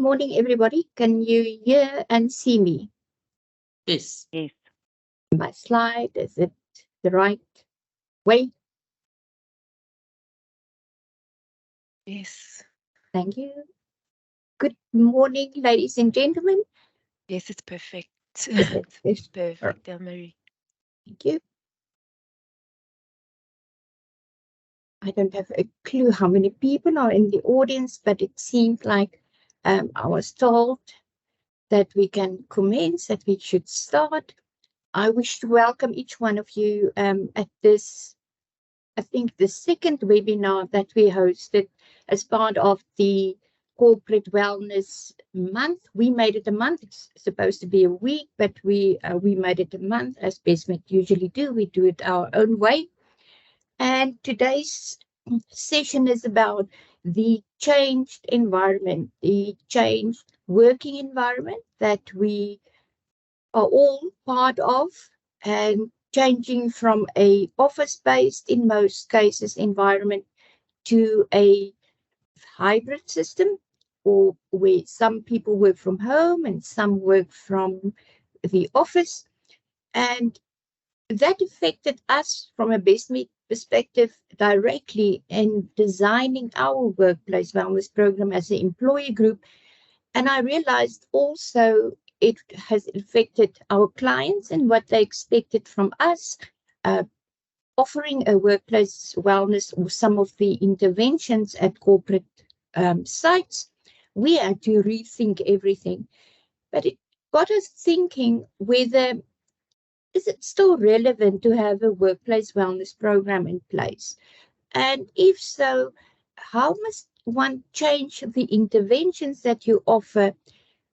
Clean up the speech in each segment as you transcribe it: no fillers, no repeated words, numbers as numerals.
morning, everybody. Can you hear and see me? Yes. Yes. My slide, is it the right way? Yes. Thank you. Good morning, ladies and gentlemen. Yes, it's perfect. It's It's all right. perfect, Marie. Thank you. I don't have a clue how many people are in the audience, but it seemed like I was told that we can commence, that we should start. I wish to welcome each one of you at this, I think, the second webinar that we hosted as part of the Corporate Wellness Month. We made it a month. It's supposed to be a week, but we made it a month, as Bestmed usually do. We do it our own way. And today's session is about the changed environment, the changed working environment that we are all part of, and changing from a office-based, in most cases, environment to a hybrid system, or where some people work from home and some work from the office. And that affected us from a Bestmed perspective directly in designing our workplace wellness program as an employee group. And I realized also it has affected our clients and what they expected from us, uh, offering a workplace wellness or some of the interventions at corporate sites. We had to rethink everything. But it got us thinking whether is it still relevant to have a workplace wellness program in place? And if so, how must one change the interventions that you offer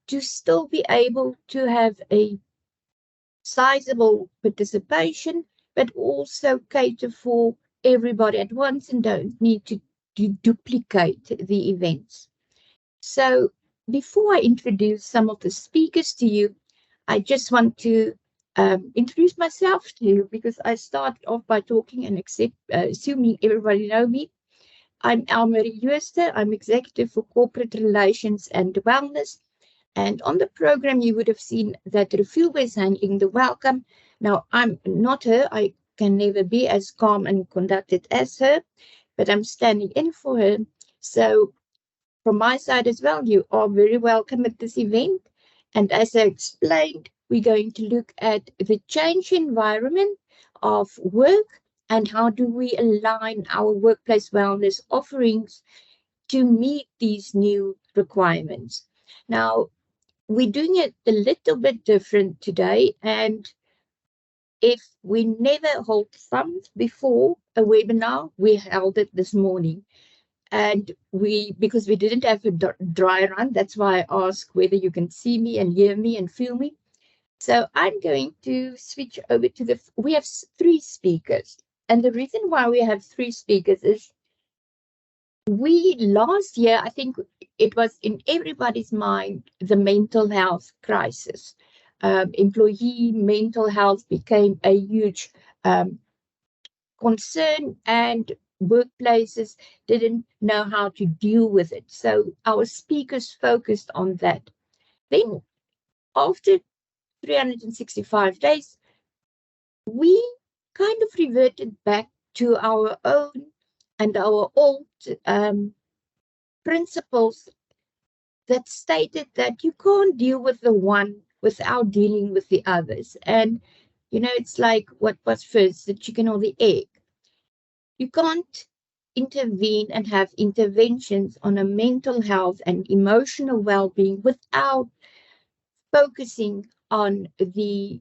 to still be able to have a sizable participation, but also cater for everybody at once and don't need to duplicate the events? So before I introduce some of the speakers to you, I just want to introduce myself to you, because I start off by talking and assuming everybody know me. I'm Elmarie Jooste. I'm Executive for Corporate Relations and Wellness. And on the program, you would have seen that Refilwe is handling the welcome. Now, I'm not her. I can never be as calm and conducted as her, but I'm standing in for her. So from my side as well, you are very welcome at this event. And as I explained, we're going to look at the change environment of work and how do we align our workplace wellness offerings to meet these new requirements. Now, we're doing it a little bit different today, and if we never hold thumbs before a webinar, we held it this morning. And because we didn't have a dry run, that's why I ask whether you can see me and hear me and feel me. So I'm going to switch over to we have three speakers. And the reason why we have three speakers is last year, I think it was in everybody's mind, the mental health crisis. Employee mental health became a huge concern, and workplaces didn't know how to deal with it. So our speakers focused on that. Then after 365 days, we kind of reverted back to our own and our old principles that stated that you can't deal with the one without dealing with the others. And, it's like, what was first, the chicken or the egg? You can't intervene and have interventions on a mental health and emotional well-being without focusing on the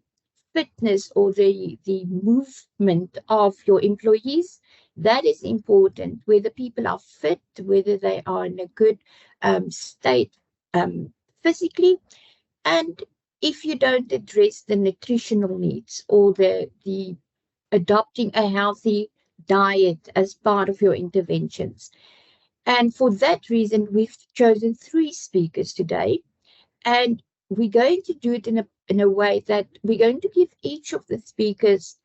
fitness or the movement of your employees. That is important, whether people are fit, whether they are in a good state physically, and if you don't address the nutritional needs or the adopting a healthy diet as part of your interventions. And for that reason, we've chosen three speakers today, and we're going to do it in a way that we're going to give each of the speakers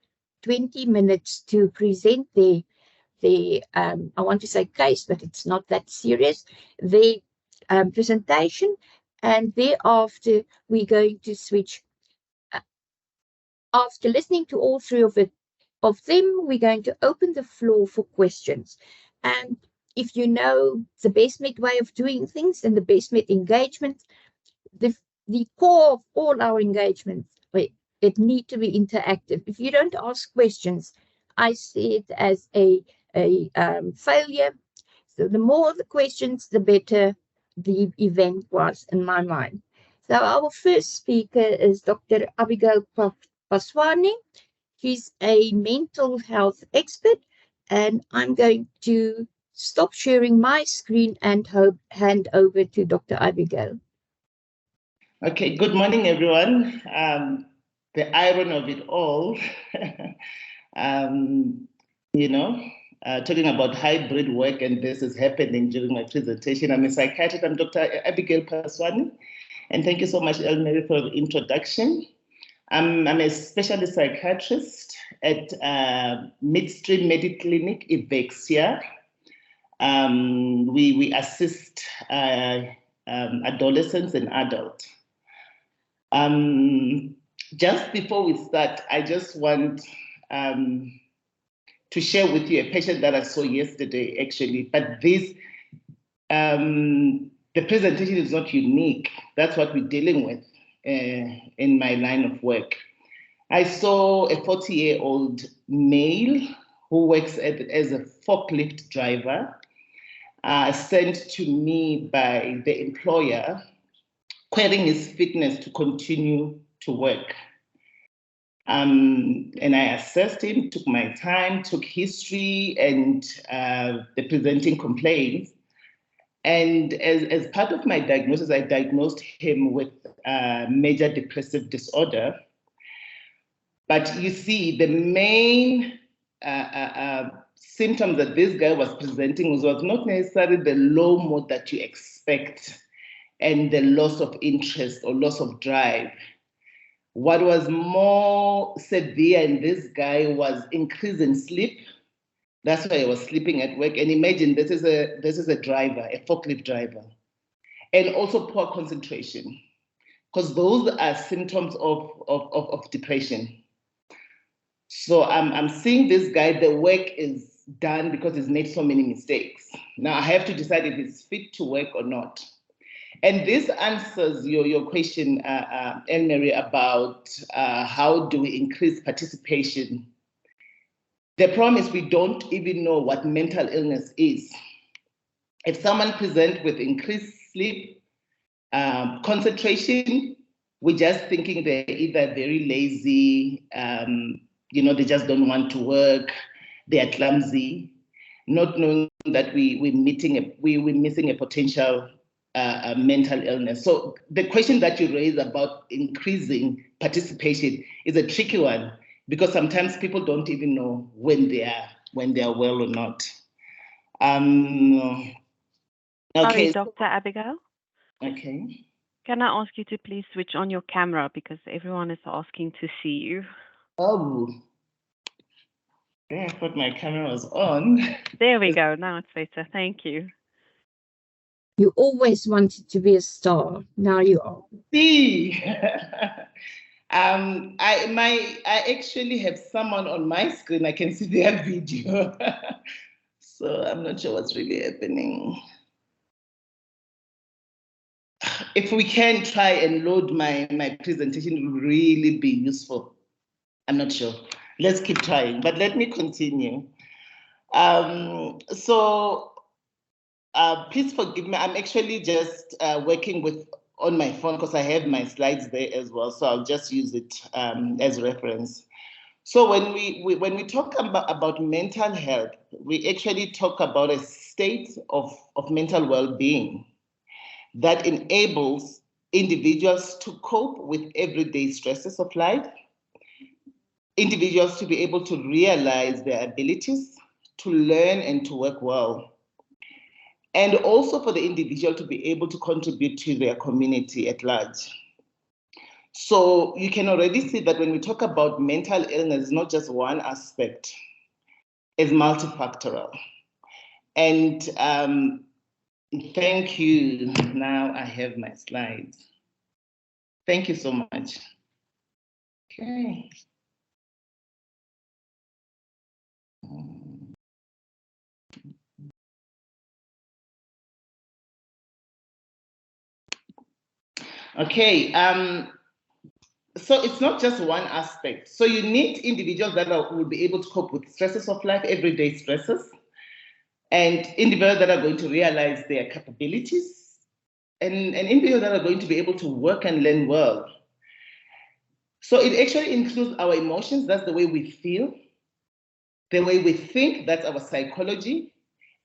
20 minutes to present their I want to say case, but it's not that serious, their presentation, and thereafter we're going to switch. After listening to all three of them, we're going to open the floor for questions. And if you know the Bestmed way of doing things and the Bestmed engagement, the core of all our engagements, it need to be interactive. If you don't ask questions, I see it as a failure. So the more the questions, the better the event was in my mind. So our first speaker is Dr. Abigail Paswani. She's a mental health expert, and I'm going to stop sharing my screen and hand over to Dr. Abigail. Okay, good morning, everyone. The irony of it all, talking about hybrid work, and this is happening during my presentation. I'm a psychiatrist. I'm Dr. Abigail Paswani, and thank you so much, Elmary, for the introduction. I'm a specialist psychiatrist at Midstream Medical Clinic, Ivexia. We assist adolescents and adults. Just before we start, I just want to share with you a patient that I saw yesterday, actually. But this, the presentation is not unique. That's what we're dealing with in my line of work. I saw a 40-year-old male who works as a forklift driver, sent to me by the employer, querying his fitness to continue to work. And I assessed him, took my time, took history and the presenting complaints. And as part of my diagnosis, I diagnosed him with major depressive disorder. But you see, the main symptoms that this guy was presenting was not necessarily the low mood that you expect and the loss of interest or loss of drive. What was more severe in this guy was increase in sleep. That's why I was sleeping at work. And imagine this is a driver, a forklift driver, and also poor concentration, because those are symptoms of depression. So I'm seeing this guy, the work is done because he's made so many mistakes. Now I have to decide if he's fit to work or not. And this answers your question, Anne-Marie, about how do we increase participation. The problem is we don't even know what mental illness is. If someone presents with increased sleep, concentration, we're just thinking they're either very lazy, they just don't want to work, they are clumsy, not knowing that we're missing a potential mental illness. So the question that you raise about increasing participation is a tricky one, because sometimes people don't even know when they are well or not. Sorry, Okay. Dr. Abigail. Okay. Can I ask you to please switch on your camera, because everyone is asking to see you? Oh, yeah, I thought my camera was on. There we go. Now it's better. Thank you. You always wanted to be a star. Now you are. See. I actually have someone on my screen. I can see their video. So I'm not sure what's really happening. If we can try and load my presentation, it will really be useful. I'm not sure. Let's keep trying, but let me continue. Please forgive me. I'm actually just working on my phone because I have my slides there as well. So I'll just use it as reference. So when we talk about mental health, we actually talk about a state of mental well-being that enables individuals to cope with everyday stresses of life, individuals to be able to realize their abilities, to learn and to work well, and also for the individual to be able to contribute to their community at large. So you can already see that when we talk about mental illness, it's not just one aspect, it's multifactorial. And Thank you. Now I have my slides. Thank you so much. Okay. Okay. So it's not just one aspect. So you need individuals that will be able to cope with stresses of life, everyday stresses, and individuals that are going to realize their capabilities, and individuals that are going to be able to work and learn well. So it actually includes our emotions, that's the way we feel, the way we think, that's our psychology,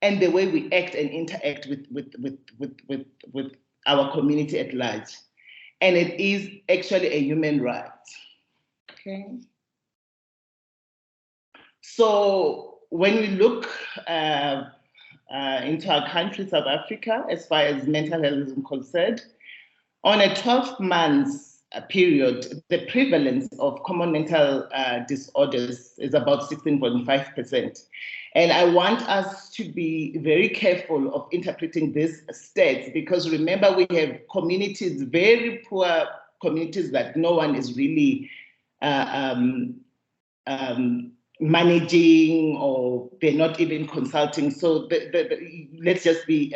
and the way we act and interact with our community at large. And it is actually a human right. Okay. So when we look into our country, South Africa, as far as mental health is concerned, on a 12-month period, the prevalence of common mental disorders is about 16.5%. And I want us to be very careful of interpreting these stats, because remember, we have communities, very poor communities, that no one is really managing, or they're not even consulting. So let's just be,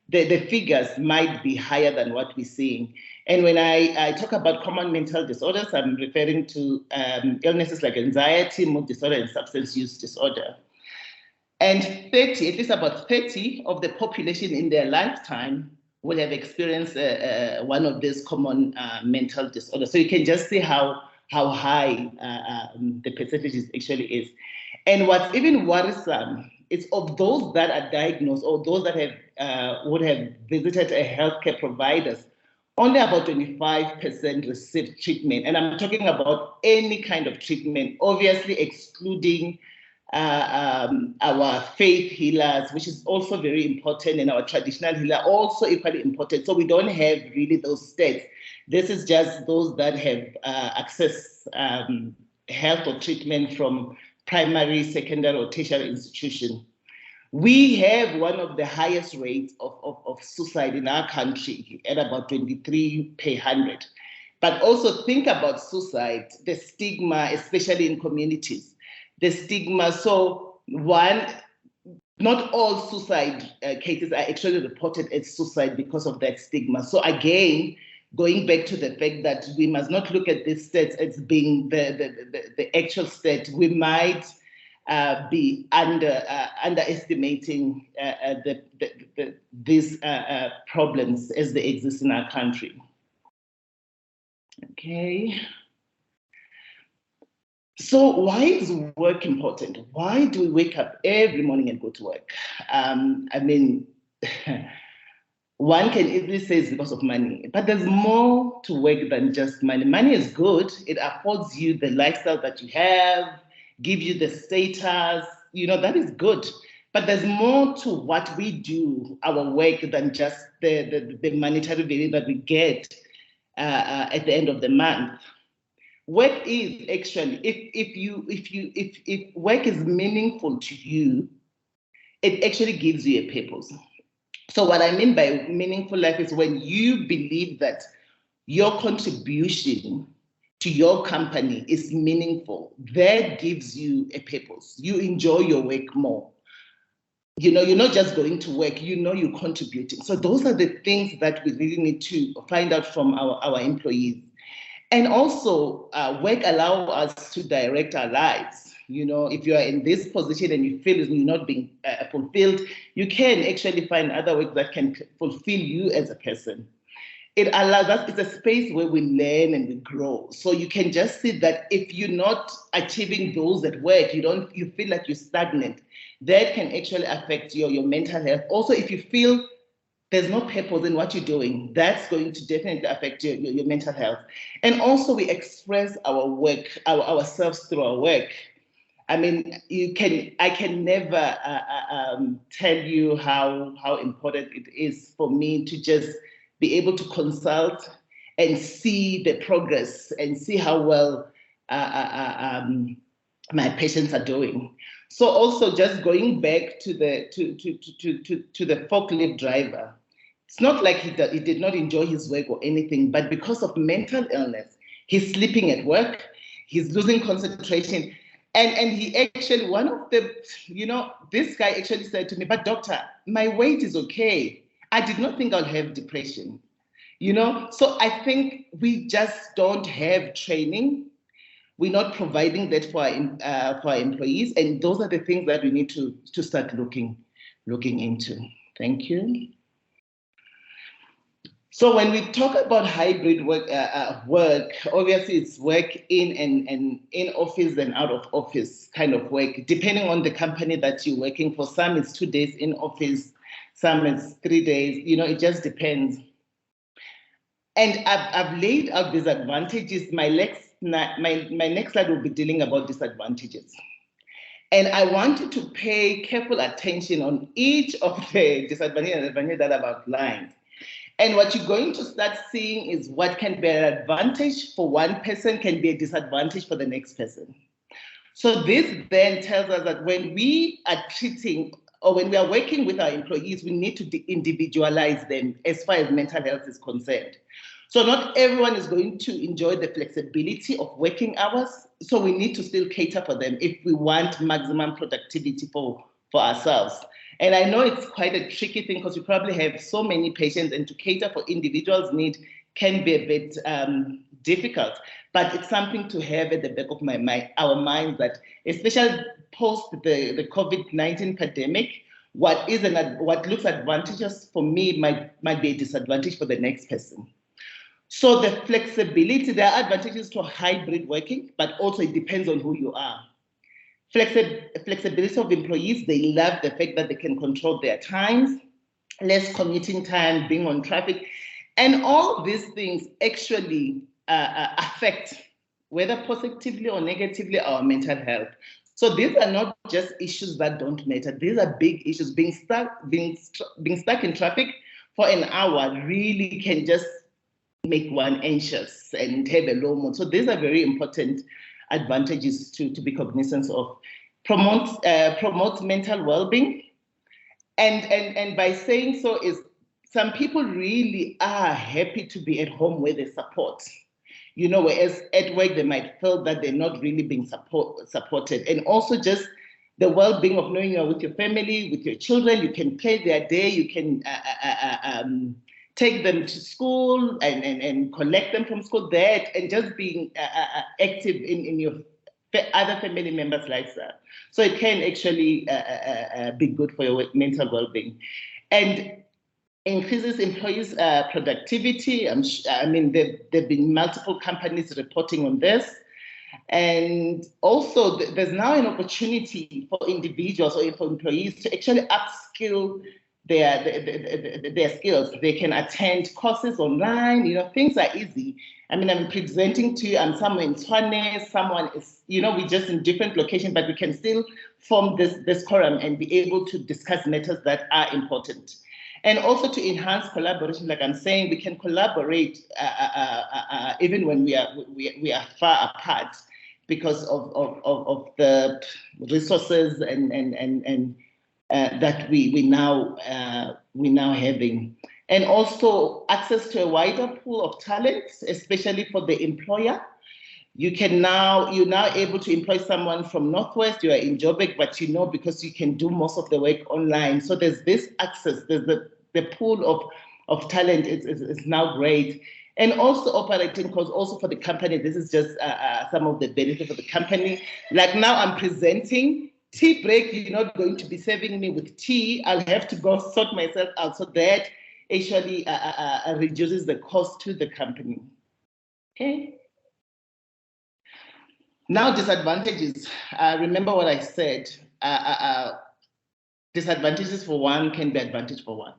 the figures might be higher than what we're seeing. And when I talk about common mental disorders, I'm referring to illnesses like anxiety, mood disorder, and substance use disorder. And at least about 30 of the population in their lifetime will have experienced one of these common mental disorders. So you can just see how high the percentage actually is. And what's even worrisome is, of those that are diagnosed, or those that have would have visited a healthcare providers, only about 25% receive treatment. And I'm talking about any kind of treatment, obviously excluding our faith healers, which is also very important, and our traditional healer, also equally important. So we don't have really those stats. This is just those that have access health or treatment from primary, secondary, or tertiary institution. We have one of the highest rates of suicide in our country, at about 23 per 100. But also think about suicide, the stigma, especially in communities, the stigma. So one, not all suicide cases are actually reported as suicide because of that stigma. So again, going back to the fact that we must not look at these stats as being the actual stat. We might be underestimating these problems as they exist in our country. Okay. So why is work important? Why do we wake up every morning and go to work? I mean, one can easily say it's because of money, but there's more to work than just money. Money is good. It affords you the lifestyle that you have, give you the status, that is good. But there's more to what we do, our work, than just the monetary value that we get at the end of the month. Work is actually, if work is meaningful to you, it actually gives you a purpose. So what I mean by meaningful life is when you believe that your contribution to your company is meaningful, that gives you a purpose. You enjoy your work more. You're not just going to work, you're contributing. So those are the things that we really need to find out from our employees. And also, work allows us to direct our lives. If you are in this position and you feel you're not being fulfilled, you can actually find other work that can fulfill you as a person. It allows us, it's a space where we learn and we grow. So you can just see that if you're not achieving goals at work, you feel like you're stagnant, that can actually affect your mental health. Also, if you feel there's no purpose in what you're doing, that's going to definitely affect your mental health. And also, we express our work, ourselves through our work. I mean, I can never tell you how important it is for me to just be able to consult and see the progress and see how well my patients are doing. So also just going back to the forklift driver, it's not like he did not enjoy his work or anything, but because of mental illness, he's sleeping at work, he's losing concentration. And he actually, one of the, this guy actually said to me, but doctor, my weight is okay. I did not think I'll have depression. So I think we just don't have training. We're not providing that for our employees, and those are the things that we need to start looking into. Thank you. So when we talk about hybrid work, obviously it's work in and in office and out of office kind of work, depending on the company that you're working for. Some it's 2 days in office, some it's 3 days. It just depends. And I've laid out these advantages. My next slide will be dealing about disadvantages. And I want you to pay careful attention on each of the disadvantages and advantages that I've outlined. And what you're going to start seeing is what can be an advantage for one person can be a disadvantage for the next person. So this then tells us that when we are treating or when we are working with our employees, we need to individualize them as far as mental health is concerned. So not everyone is going to enjoy the flexibility of working hours. So we need to still cater for them if we want maximum productivity for ourselves. And I know it's quite a tricky thing because we probably have so many patients, and to cater for individuals' need can be a bit difficult. But it's something to have at the back of our minds that, especially post the COVID-19 pandemic, what looks advantageous for me might be a disadvantage for the next person. So the flexibility, there are advantages to hybrid working, but also it depends on who you are. Flexibility of employees, they love the fact that they can control their times, less commuting time, being on traffic, and all these things actually affect, whether positively or negatively, our mental health. So these are not just issues that don't matter. These are big issues. Being stuck in traffic for an hour really can just make one anxious and have a low mood. So these are very important advantages to be cognizant of. Promotes mental well-being, and by saying so is some people really are happy to be at home where they support, whereas at work they might feel that they're not really being supported. And also just the well-being of knowing you're with your family, with your children, you can play their day, you can take them to school and collect them from school, and just being active in your other family members' lifestyle. So it can actually be good for your mental well-being. And increases employees' productivity. I mean, there've been multiple companies reporting on this. And also, there's now an opportunity for individuals or for employees to actually upskill their skills. They can attend courses online. Things are easy. I mean, I'm presenting to you. I'm somewhere in Tshwane. Someone is, we're just in different locations, but we can still form this quorum and be able to discuss matters that are important. And also to enhance collaboration, like I'm saying, we can collaborate even when we are far apart because of the resources and that we now having. And also access to a wider pool of talents, especially for the employer. You're now able to employ someone from Northwest, you are in Joburg, but because you can do most of the work online. So there's this access, there's the pool of talent is now great. And also operating costs also for the company. This is just some of the benefits of the company. Like now I'm presenting, tea break, you're not going to be serving me with tea. I'll have to go sort myself out. So that actually reduces the cost to the company. Okay. Now, disadvantages. Remember what I said. Disadvantages for one can be advantage for one.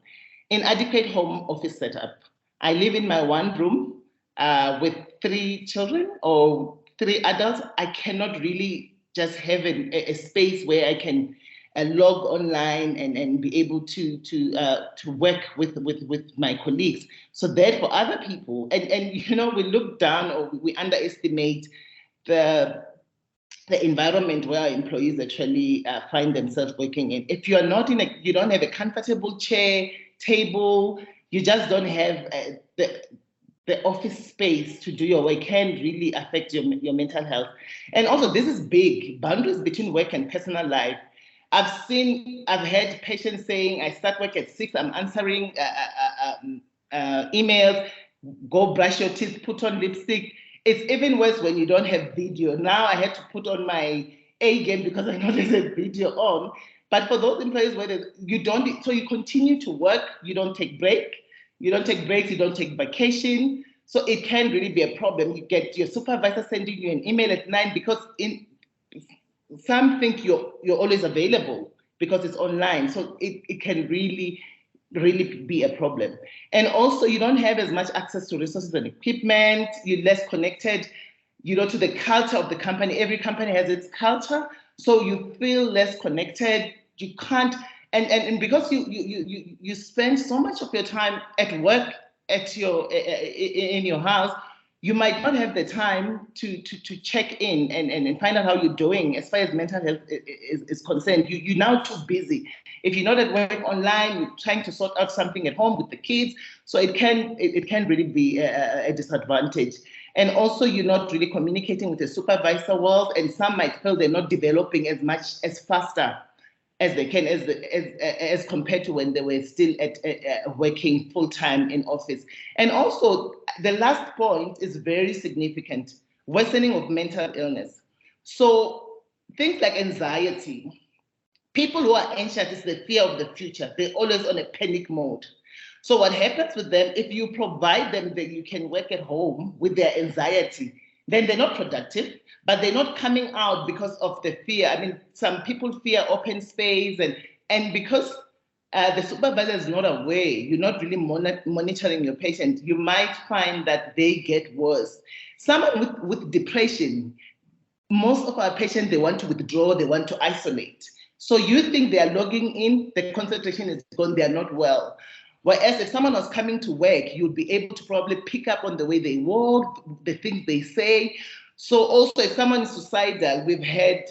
Inadequate home office setup. I live in my one room with 3 children or 3 adults. I cannot really just have a space where I can log online and be able to work with my colleagues. So that for other people, and we look down or we underestimate the the environment where our employees actually find themselves working in. If you're not you don't have a comfortable chair, table, you just don't have the office space to do your work, can really affect your mental health. And also, this is big, boundaries between work and personal life. I've had patients saying, I start work at 6, I'm answering emails, go brush your teeth, put on lipstick. It's even worse when you don't have video. Now I had to put on my A game because I know there's a video on. But for those employees where you don't, so you continue to work, you don't take breaks, you don't take vacation. So it can really be a problem. You get your supervisor sending you an email at 9 because some think you're always available because it's online. So it can really be a problem. And also, you don't have as much access to resources and equipment. You're less connected, to the culture of the company. Every company has its culture, so you feel less connected. You can't, and because you spend so much of your time at work, in your house, you might not have the time to check in and find out how you're doing as far as mental health is concerned. You're now too busy. If you're not at work online, you're trying to sort out something at home with the kids. So it can really be a disadvantage. And also, you're not really communicating with the supervisor well, and some might feel they're not developing as faster as they can, as compared to when they were still working full-time in office. And also, the last point is very significant: worsening of mental illness. So things like anxiety. People who are anxious is the fear of the future. They're always on a panic mode. So what happens with them, if you provide them that you can work at home with their anxiety, then they're not productive, but they're not coming out because of the fear. I mean, some people fear open space, and because the supervisor is not aware, you're not really monitoring your patient, you might find that they get worse. Someone with depression, most of our patients, they want to withdraw, they want to isolate. So you think they are logging in, the concentration is gone, they are not well. Whereas if someone was coming to work, you'd be able to probably pick up on the way they walk, the things they say. So also, if someone is suicidal, we've had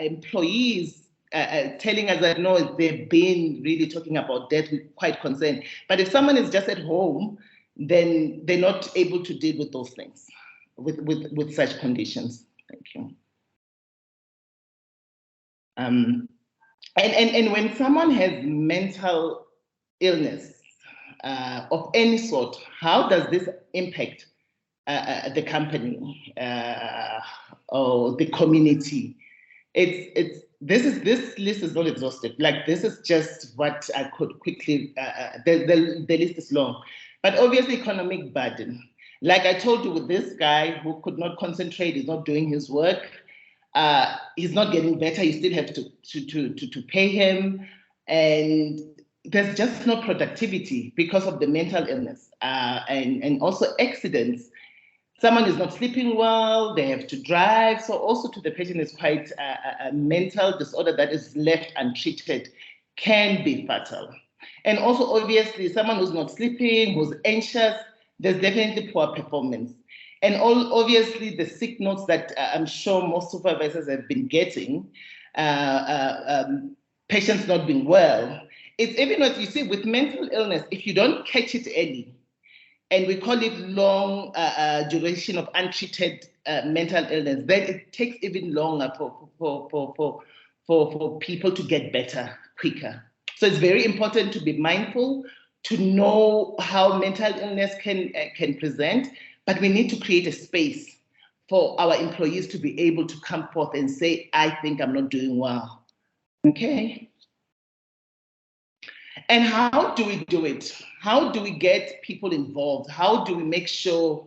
employees telling us that no, they've been really talking about death, we're quite concerned. But if someone is just at home, then they're not able to deal with those things, with such conditions. Thank you. And when someone has mental illness of any sort, how does this impact the company or the community? This list is not exhaustive. Like, this is just what I could quickly. The list is long, but obviously economic burden. Like I told you, with this guy who could not concentrate, he's not doing his work. He's not getting better. You still have to pay him, and there's just no productivity because of the mental illness, and also accidents. Someone is not sleeping well, they have to drive. So also to the patient is quite a mental disorder that is left untreated can be fatal. And also, obviously, someone who's not sleeping, who's anxious, there's definitely poor performance. And obviously, the sick notes that I'm sure most supervisors have been getting, patients not being well. It's even what you see with mental illness, if you don't catch it early, and we call it long duration of untreated mental illness, then it takes even longer for people to get better quicker. So it's very important to be mindful, to know how mental illness can present, but we need to create a space for our employees to be able to come forth and say, I think I'm not doing well. Okay. And how do we do it? How do we get people involved? How do we make sure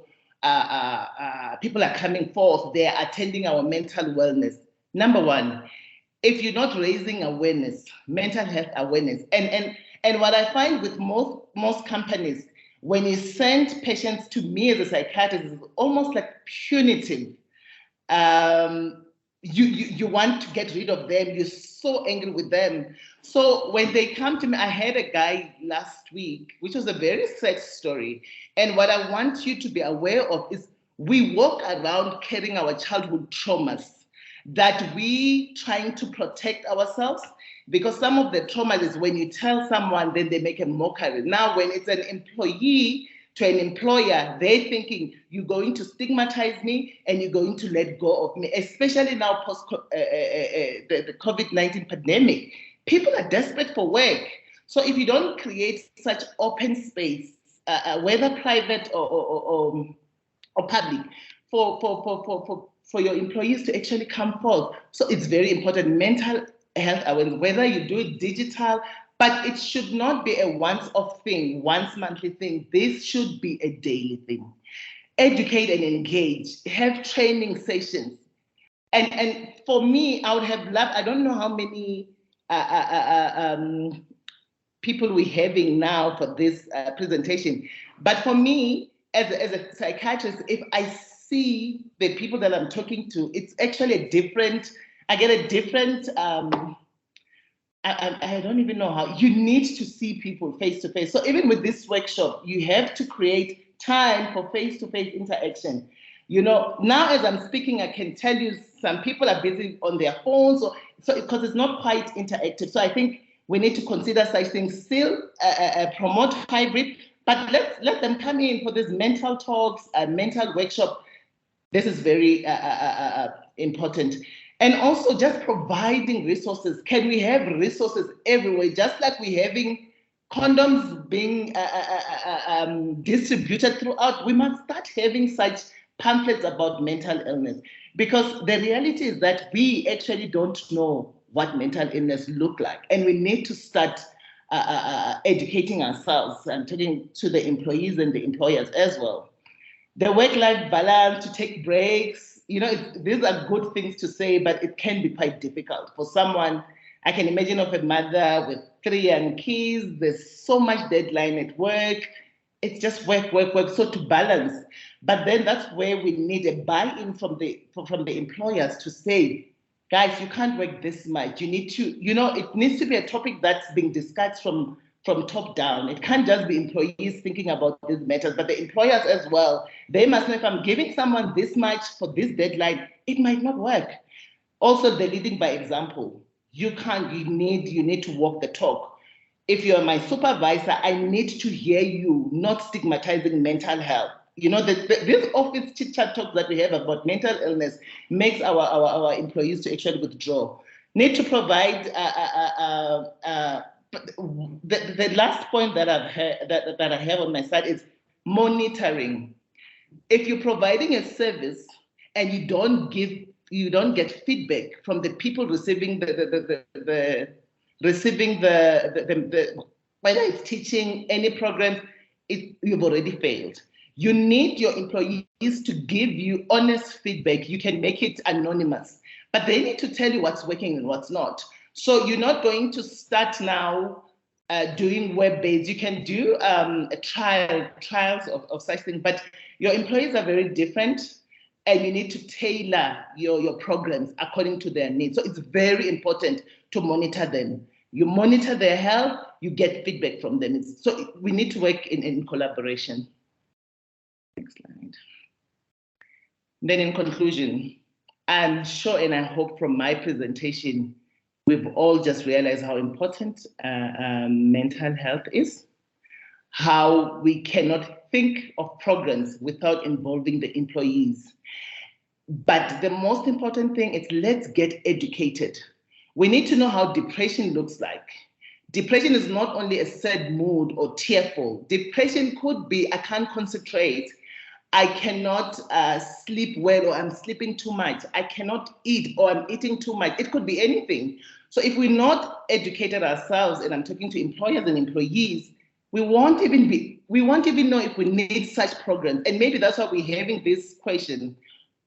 people are coming forth, they are attending our mental wellness? Number one, if you're not raising awareness, mental health awareness, and what I find with most companies, when you send patients to me as a psychiatrist, it's almost like punitive. You want to get rid of them. You're so angry with them. So when they come to me, I had a guy last week, which was a very sad story. And what I want you to be aware of is we walk around carrying our childhood traumas. that we trying to protect ourselves, because some of the trauma is when you tell someone, then they make a mockery. Now, when it's an employee to an employer, they're thinking you're going to stigmatize me and you're going to let go of me, especially now post the COVID-19 pandemic. People are desperate for work. So if you don't create such open space, whether private or public, for your employees to actually come forth. So it's very important. Mental health awareness, whether you do it digital, but it should not be a once-off thing, once monthly thing. This should be a daily thing. Educate and engage, have training sessions. And for me, I would have loved, I don't know how many people we're having now for this presentation, but for me, as a psychiatrist, if I see the people that I'm talking to, it's actually a different, I get a different, I don't even know how, you need to see people face to face. So even with this workshop, you have to create time for face-to-face interaction. You know, now as I'm speaking, I can tell you some people are busy on their phones, so because it's not quite interactive. So I think we need to consider such things, still promote hybrid, but let them come in for this mental talks, mental workshop. This is very important. And also just providing resources. Can we have resources everywhere? Just like we're having condoms being distributed throughout, we must start having such pamphlets about mental illness. Because the reality is that we actually don't know what mental illness look like. And we need to start educating ourselves and talking to the employees and the employers as well. The work-life balance, to take breaks, you know, these are good things to say, but it can be quite difficult for someone. I can imagine of a mother with 3 young kids, there's so much deadline at work. It's just work, work, work, so to balance. But then that's where we need a buy-in from the employers to say, guys, you can't work this much. You need to, you know, it needs to be a topic that's being discussed from top down. It can't just be employees thinking about these matters, but the employers as well. They must know, if I'm giving someone this much for this deadline, it might not work. Also, the leading by example. You need to walk the talk. If you're my supervisor, I need to hear you, not stigmatizing mental health. You know, this office chit-chat talk that we have about mental illness makes our employees to actually withdraw. Need to provide the last point that I have on my side is monitoring. If you're providing a service and you don't get feedback from the people receiving the whether it's teaching any program, you've already failed. You need your employees to give you honest feedback. You can make it anonymous, but they need to tell you what's working and what's not. So you're not going to start now doing web-based. You can do trials of such things, but your employees are very different, and you need to tailor your programs according to their needs. So it's very important to monitor them. You monitor their health, you get feedback from them. So we need to work in collaboration. Next slide. Then in conclusion, I'm sure and I hope from my presentation, we've all just realized how important mental health is, how we cannot think of programs without involving the employees. But the most important thing is, let's get educated. We need to know how depression looks like. Depression is not only a sad mood or tearful. Depression could be, I can't concentrate, I cannot sleep well, or I'm sleeping too much. I cannot eat, or I'm eating too much. It could be anything. So if we're not educated ourselves, and I'm talking to employers and employees, we won't even know if we need such programs. And maybe that's why we're having this question.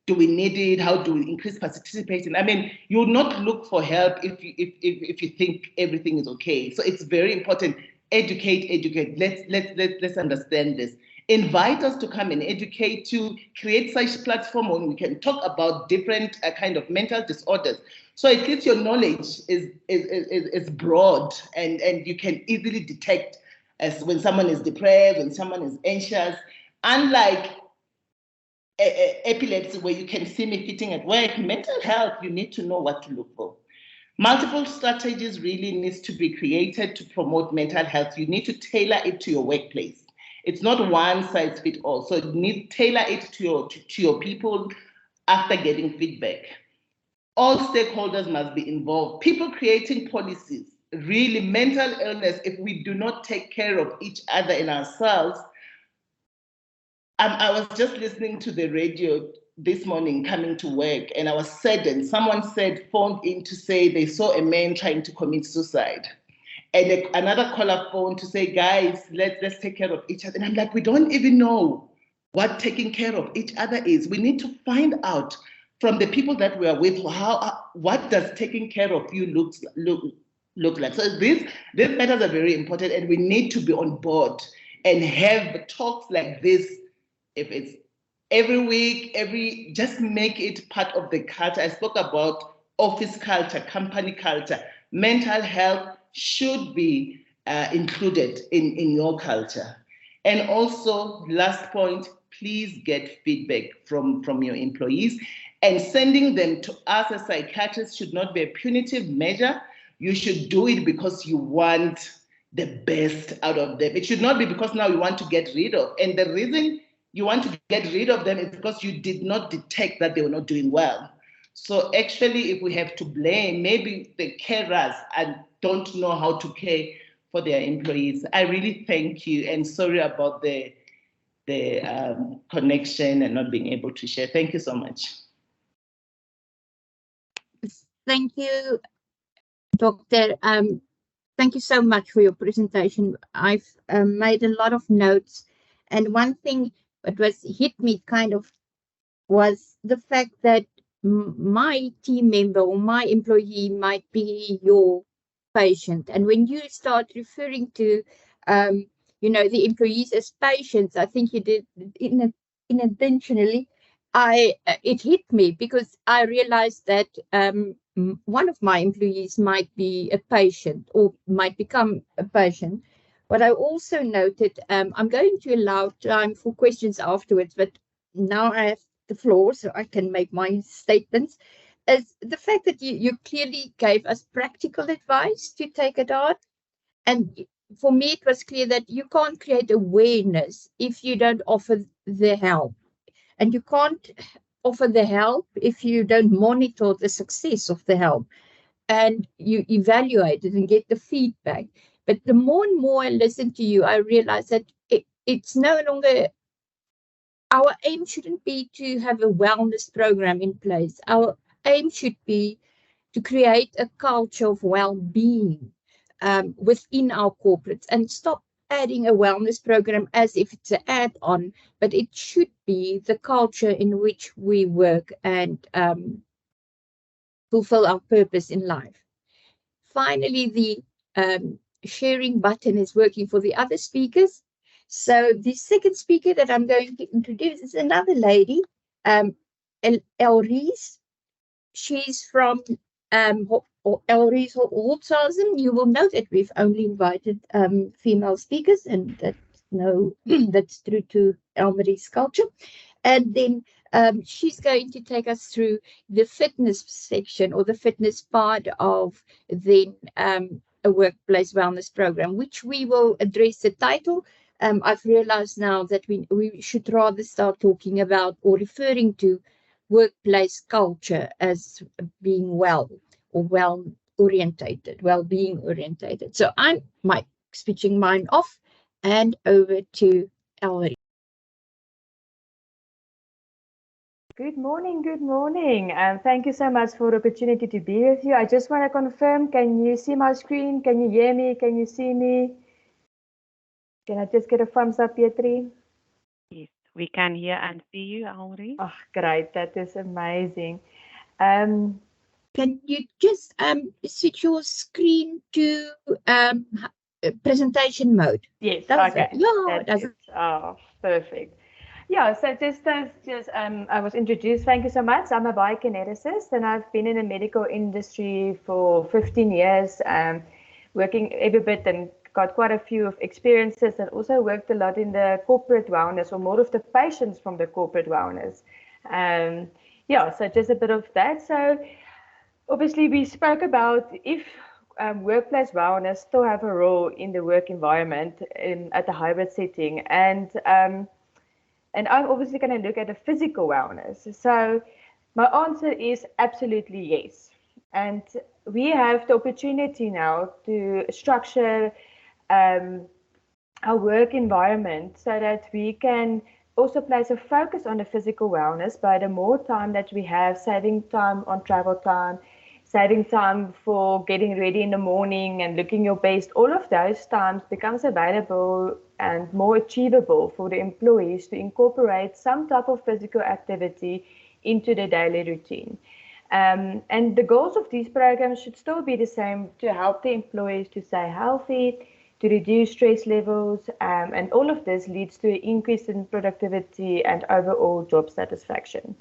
Do we need it? How do we increase participation? I mean, you will not look for help if you think everything is okay. So it's very important. Educate. Let's understand this. Invite us to come and educate, to create such platform where we can talk about different kind of mental disorders. So at least your knowledge is broad, and you can easily detect as when someone is depressed, when someone is anxious. Unlike epilepsy where you can see me fitting at work. Mental health, you need to know what to look for. Multiple strategies really needs to be created to promote mental health. You need to tailor it to your workplace. It's not one size fit all. So you need to tailor it to your people after getting feedback. All stakeholders must be involved. People creating policies. Really, mental illness, if we do not take care of each other and ourselves. I was just listening to the radio this morning coming to work, and I was saddened. Someone phoned in to say they saw a man trying to commit suicide. And another caller phoned to say, guys, let's take care of each other. And I'm like, we don't even know what taking care of each other is. We need to find out from the people that we are with, what does taking care of you look like. So these matters are very important, and we need to be on board and have talks like this. If it's every week, just make it part of the culture. I spoke about office culture, company culture. Mental health should be included in your culture. And also, last point, please get feedback from your employees, and sending them to us as psychiatrists should not be a punitive measure. You should do it because you want the best out of them. It should not be because now you want to get rid of. And the reason you want to get rid of them is because you did not detect that they were not doing well. So actually, if we have to blame, maybe the carers and don't know how to care for their employees. I really thank you, and sorry about the connection and not being able to share. Thank you so much. Thank you, Doctor. Thank you so much for your presentation. I've made a lot of notes, and one thing that hit me kind of was the fact that my team member or my employee might be your patient. And when you start referring to, the employees as patients, I think you did unintentionally. It hit me because I realized that one of my employees might be a patient or might become a patient. But I also noted, I'm going to allow time for questions afterwards, but now I have the floor so I can make my statements, is the fact that you clearly gave us practical advice to take it on. And for me, it was clear that you can't create awareness if you don't offer the help. And you can't offer the help if you don't monitor the success of the help and you evaluate it and get the feedback. But the more and more I listen to you, I realize that it's no longer, our aim shouldn't be to have a wellness program in place. Our aim should be to create a culture of well-being within our corporates, and stop adding a wellness program as if it's an add-on, but it should be the culture in which we work and fulfill our purpose in life. Finally, the sharing button is working for the other speakers. So the second speaker that I'm going to introduce is another lady, Elrise. She's from Elrise Holtzhausen. You will note that we've only invited female speakers, and that's true to Elmarie's culture. And then she's going to take us through the fitness section, or the fitness part of then a workplace wellness program, which we will address the title. I've realized now that we should rather start talking about or referring to workplace culture as being well or well-being orientated. So I'm switching mine off and over to Elmarie. Good morning, good morning. Thank you so much for the opportunity to be with you. I just want to confirm, can you see my screen? Can you hear me? Can you see me? Can I just get a thumbs up, Pietri? Yes, we can hear and see you, Elmarie. Oh, great. That is amazing. Can you just switch your screen to presentation mode? Yes, Does okay. it? Yeah, Oh, perfect. Yeah, so just I was introduced. Thank you so much. I'm a biokineticist, and I've been in the medical industry for 15 years, working every bit in got quite a few of experiences and also worked a lot in the corporate wellness, or more of the patients from the corporate wellness. Yeah, so just a bit of that. So obviously we spoke about if workplace wellness still have a role in the work environment at the hybrid setting, and I'm obviously going to look at the physical wellness. So my answer is absolutely yes. And we have the opportunity now to structure our work environment so that we can also place a focus on the physical wellness by the more time that we have, saving time on travel time, saving time for getting ready in the morning and looking your best. All of those times becomes available and more achievable for the employees to incorporate some type of physical activity into the daily routine. And the goals of these programs should still be the same: to help the employees to stay healthy, to reduce stress levels, and all of this leads to an increase in productivity and overall job satisfaction.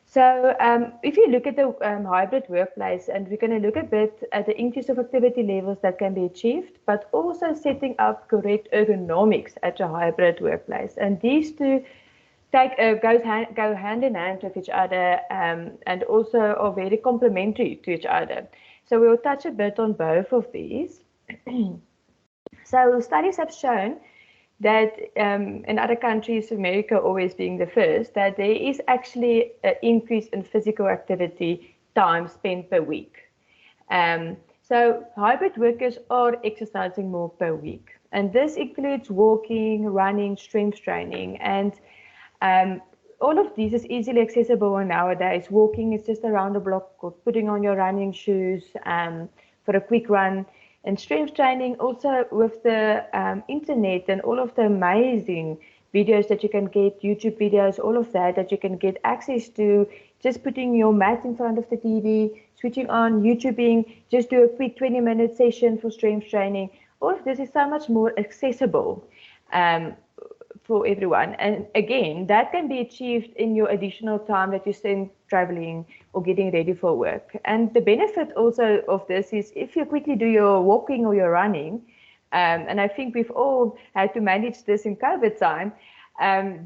So if you look at the hybrid workplace, and we're going to look a bit at the increase of activity levels that can be achieved, but also setting up correct ergonomics at a hybrid workplace. And these two go hand in hand with each other, and also are very complementary to each other. So we'll touch a bit on both of these. So studies have shown that in other countries, America always being the first, that there is actually an increase in physical activity time spent per week. So hybrid workers are exercising more per week. And this includes walking, running, strength training. And all of these is easily accessible nowadays. Walking is just around the block, or putting on your running shoes for a quick run. And strength training also with the internet and all of the amazing videos that you can get, YouTube videos, all of that you can get access to, just putting your mat in front of the TV, switching on, YouTubing, just do a quick 20-minute session for strength training. All of this is so much more accessible for everyone. And again, that can be achieved in your additional time that you spend traveling or getting ready for work. And the benefit also of this is if you quickly do your walking or your running, and I think we've all had to manage this in COVID time,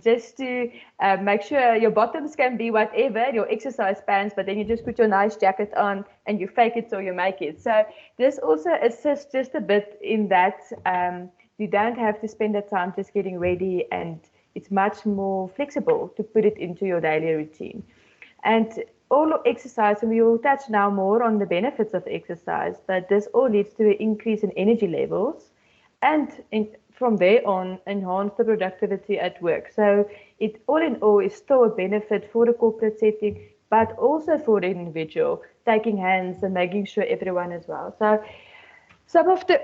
just to make sure your bottoms can be whatever, your exercise pants, but then you just put your nice jacket on and you fake it till you make it. So this also assists just a bit in that you don't have to spend the time just getting ready, and it's much more flexible to put it into your daily routine. And all of exercise, and we will touch now more on the benefits of exercise, but this all leads to an increase in energy levels, and from there on, enhance the productivity at work. So it all in all is still a benefit for the corporate setting, but also for the individual, taking hands and making sure everyone is well. So some of the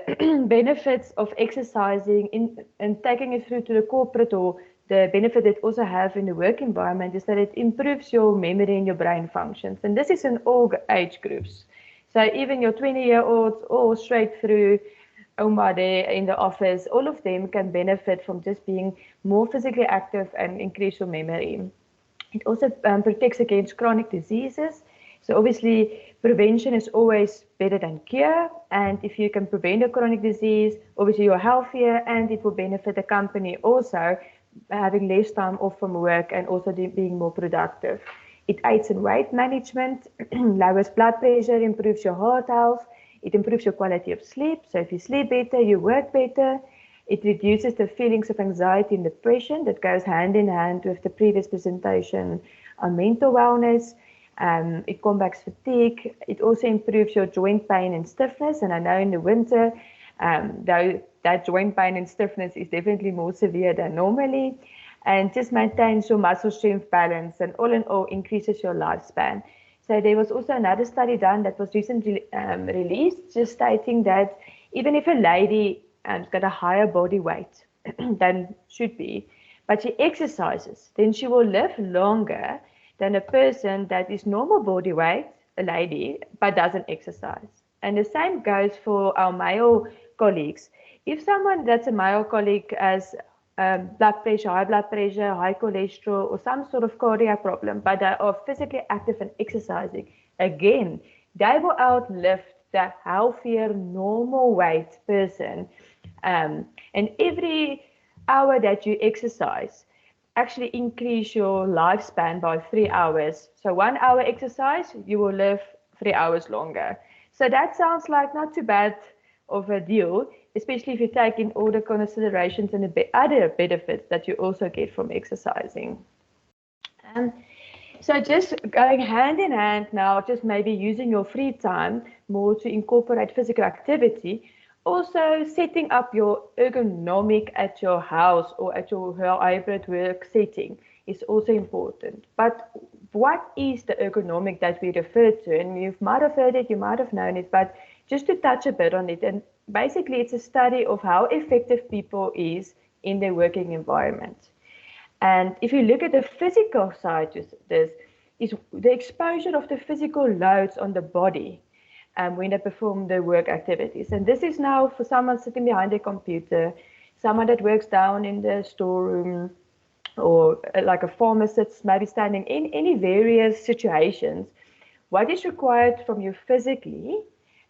benefits of exercising and taking it through to the corporate, or the benefit it also have in the work environment, is that it improves your memory and your brain functions. And this is in all age groups. So even your 20-year-olds or straight through Oma there in the office, all of them can benefit from just being more physically active and increase your memory. It also protects against chronic diseases. So obviously, prevention is always better than cure. And if you can prevent a chronic disease, obviously you're healthier, and it will benefit the company also, having less time off from work and also being more productive. It aids in weight management, lowers blood pressure, improves your heart health. It improves your quality of sleep. So if you sleep better, you work better. It reduces the feelings of anxiety and depression that goes hand in hand with the previous presentation on mental wellness. It combats fatigue. It also improves your joint pain and stiffness. And I know in the winter, though that joint pain and stiffness is definitely more severe than normally, and just maintains your muscle strength balance, and all in all increases your lifespan. So there was also another study done that was recently released, just stating that even if a lady has got a higher body weight than should be, but she exercises, then she will live longer than a person that is normal body weight, a lady, but doesn't exercise. And the same goes for our male colleagues. If someone that's a male colleague has blood pressure, high cholesterol, or some sort of cardiac problem, but they are physically active and exercising, again, they will outlive the healthier, normal weight person And every hour that you exercise actually increase your lifespan by 3 hours. So 1 hour exercise, you will live 3 hours longer. So that sounds like not too bad of a deal, especially if you take in all the considerations and the other benefits that you also get from exercising. So just going hand in hand now, just maybe using your free time more to incorporate physical activity, also setting up your ergonomic at your house or at your hybrid work setting is also important. But what is the ergonomic that we refer to? And you might have heard it, you might have known it, but just to touch a bit on it. And basically it's a study of how effective people is in their working environment. And if you look at the physical side to this, is the exposure of the physical loads on the body when they perform their work activities. And this is now for someone sitting behind a computer, someone that works down in the storeroom, or like a pharmacist, maybe standing in any various situations. What is required from you physically,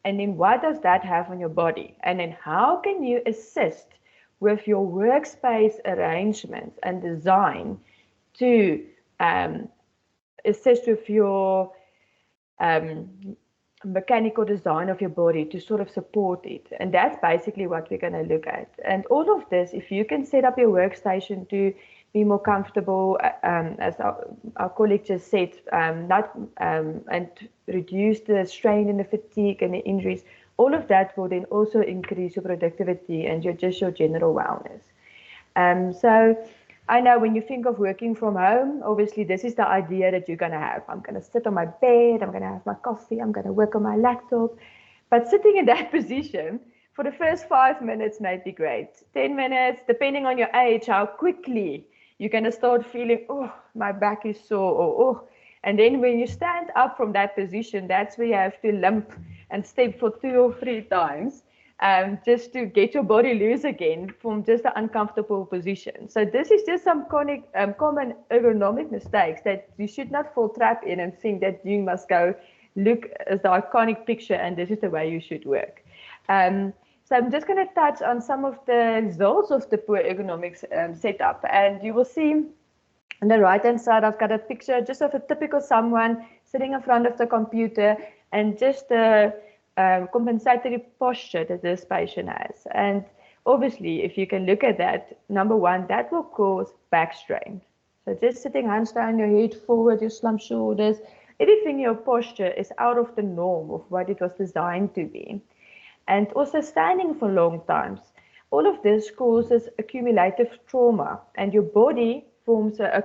and then what does that have on your body? And then how can you assist with your workspace arrangements and design to assist with your mechanical design of your body to sort of support it. And that's basically what we're going to look at. And all of this, if you can set up your workstation to be more comfortable, as our colleague just said, and reduce the strain and the fatigue and the injuries, all of that will then also increase your productivity and your general wellness. So I know when you think of working from home, obviously this is the idea that you're going to have. I'm going to sit on my bed, I'm going to have my coffee, I'm going to work on my laptop. But sitting in that position for the first 5 minutes might be great. 10 minutes, depending on your age, how quickly you're going to start feeling, oh, my back is sore, or oh. And then when you stand up from that position, that's where you have to limp and step for 2 or 3 times. Just to get your body loose again from just the uncomfortable position. So this is just some common ergonomic mistakes that you should not fall trap in and think that you must go look as the iconic picture and this is the way you should work. So I'm just going to touch on some of the results of the poor ergonomics setup, and you will see on the right hand side I've got a picture just of a typical someone sitting in front of the computer and just the compensatory posture that this patient has. And obviously, if you can look at that, number one, that will cause back strain. So just sitting hands down, your head forward, your slumped shoulders, everything in your posture is out of the norm of what it was designed to be. And also standing for long times. All of this causes accumulative trauma, and your body forms a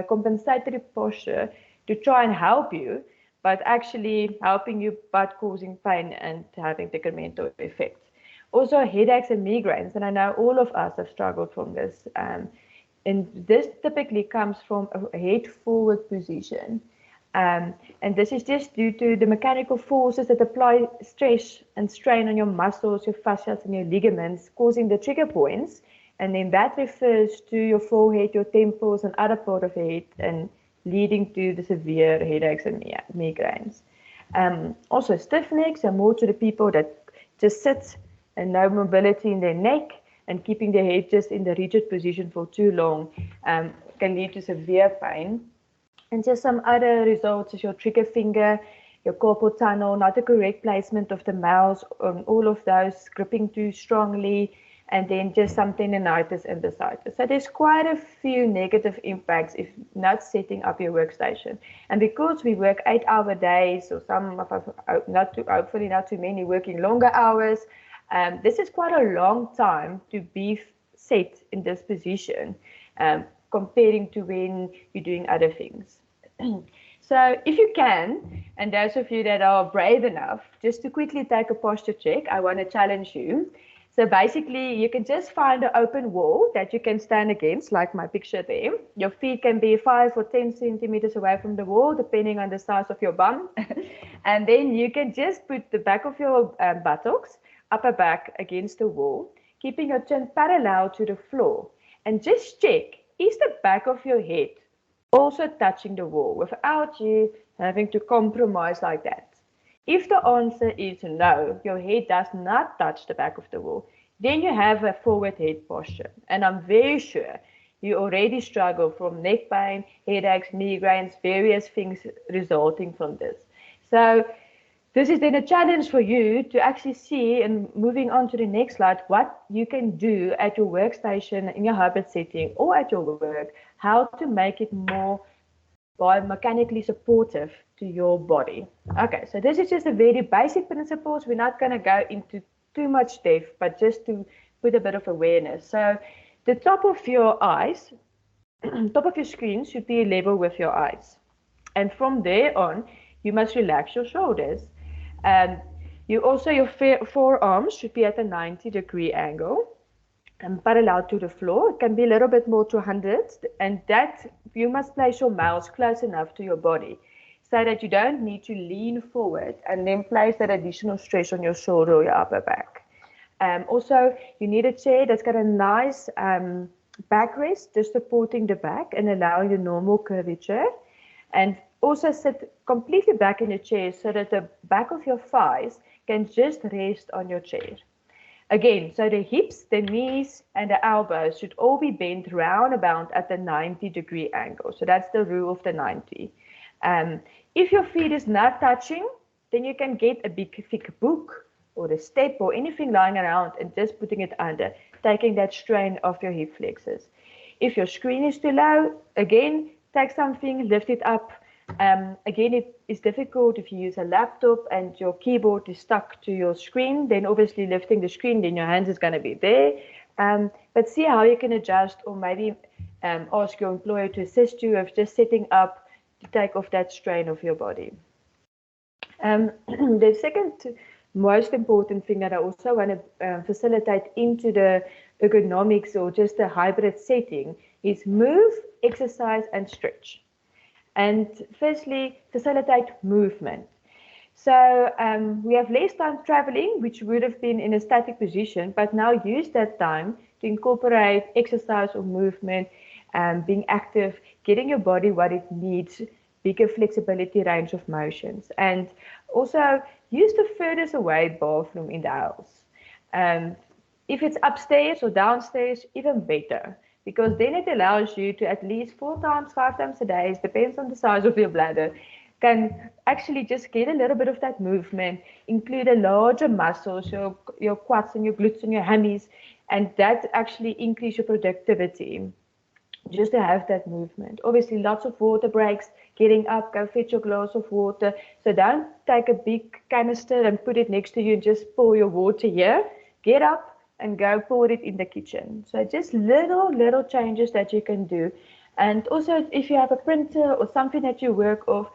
compensatory posture to try and help you, but actually helping you but causing pain and having detrimental effects. Also headaches and migraines, and I know all of us have struggled from this. And this typically comes from a head forward position. And this is just due to the mechanical forces that apply stress and strain on your muscles, your fascias and your ligaments, causing the trigger points. And then that refers to your forehead, your temples and other part of the head, and leading to the severe headaches and migraines. Also stiff necks are more to the people that just sit and no mobility in their neck, and keeping their head just in the rigid position for too long can lead to severe pain. And just some other results is your trigger finger, your carpal tunnel, not the correct placement of the mouse, all of those, gripping too strongly, and then just some tendinitis and bursitis. So there's quite a few negative impacts if not setting up your workstation. And because we work 8-hour days, or some of us, hopefully not too many, working longer hours, this is quite a long time to be set in this position, comparing to when you're doing other things. So if you can, and those of you that are brave enough, just to quickly take a posture check, I want to challenge you. So basically, you can just find an open wall that you can stand against, like my picture there. Your feet can be 5 or 10 centimeters away from the wall, depending on the size of your bum. And then you can just put the back of your buttocks, upper back against the wall, keeping your chin parallel to the floor. And just check, is the back of your head also touching the wall without you having to compromise like that? If the answer is no, your head does not touch the back of the wall, Then you have a forward head posture. And I'm very sure you already struggle from neck pain, headaches, migraines, various things resulting from this. So this is then a challenge for you to actually see, and moving on to the next slide, what you can do at your workstation in your hybrid setting or at your work, how to make it more biomechanically supportive to your body. Okay, so this is just a very basic principles. We're not going to go into too much depth, but just to put a bit of awareness. So the top of your eyes, top of your screen should be level with your eyes. And from there on, you must relax your shoulders. And you also, your forearms should be at a 90-degree angle and parallel to the floor. It can be a little bit more to 100, and that you must place your mouth close enough to your body so that you don't need to lean forward and then place that additional stress on your shoulder or your upper back. Also, you need a chair that's got a nice backrest, just supporting the back and allowing the normal curvature. And also sit completely back in the chair so that the back of your thighs can just rest on your chair. Again, so the hips, the knees, and the elbows should all be bent round about at the 90-degree angle. So that's the rule of the 90. If your feet is not touching, then you can get a big thick book or a step or anything lying around and just putting it under, taking that strain off your hip flexors. If your screen is too low, again, take something, lift it up. Again, it is difficult if you use a laptop and your keyboard is stuck to your screen, then obviously lifting the screen, then your hands is going to be there. But see how you can adjust, or maybe ask your employer to assist you with just setting up to take off that strain of your body. The second most important thing that I also want to facilitate into the ergonomics or just the hybrid setting is move, exercise, and stretch. And firstly, facilitate movement. So we have less time traveling, which would have been in a static position, but now use that time to incorporate exercise or movement, being active, getting your body what it needs, bigger flexibility, range of motions. And also use the furthest away bathroom in the house. If it's upstairs or downstairs, even better, because then it allows you to at least 4 times, 5 times a day, it depends on the size of your bladder, can actually just get a little bit of that movement, include a larger muscles, your quads and your glutes and your hammies, and that actually increase your productivity, just to have that movement. Obviously, lots of water breaks, getting up, go fetch your glass of water. So don't take a big canister and put it next to you and just pour your water here. Get up and go pour it in the kitchen. So just little changes that you can do. And also, if you have a printer or something that you work off,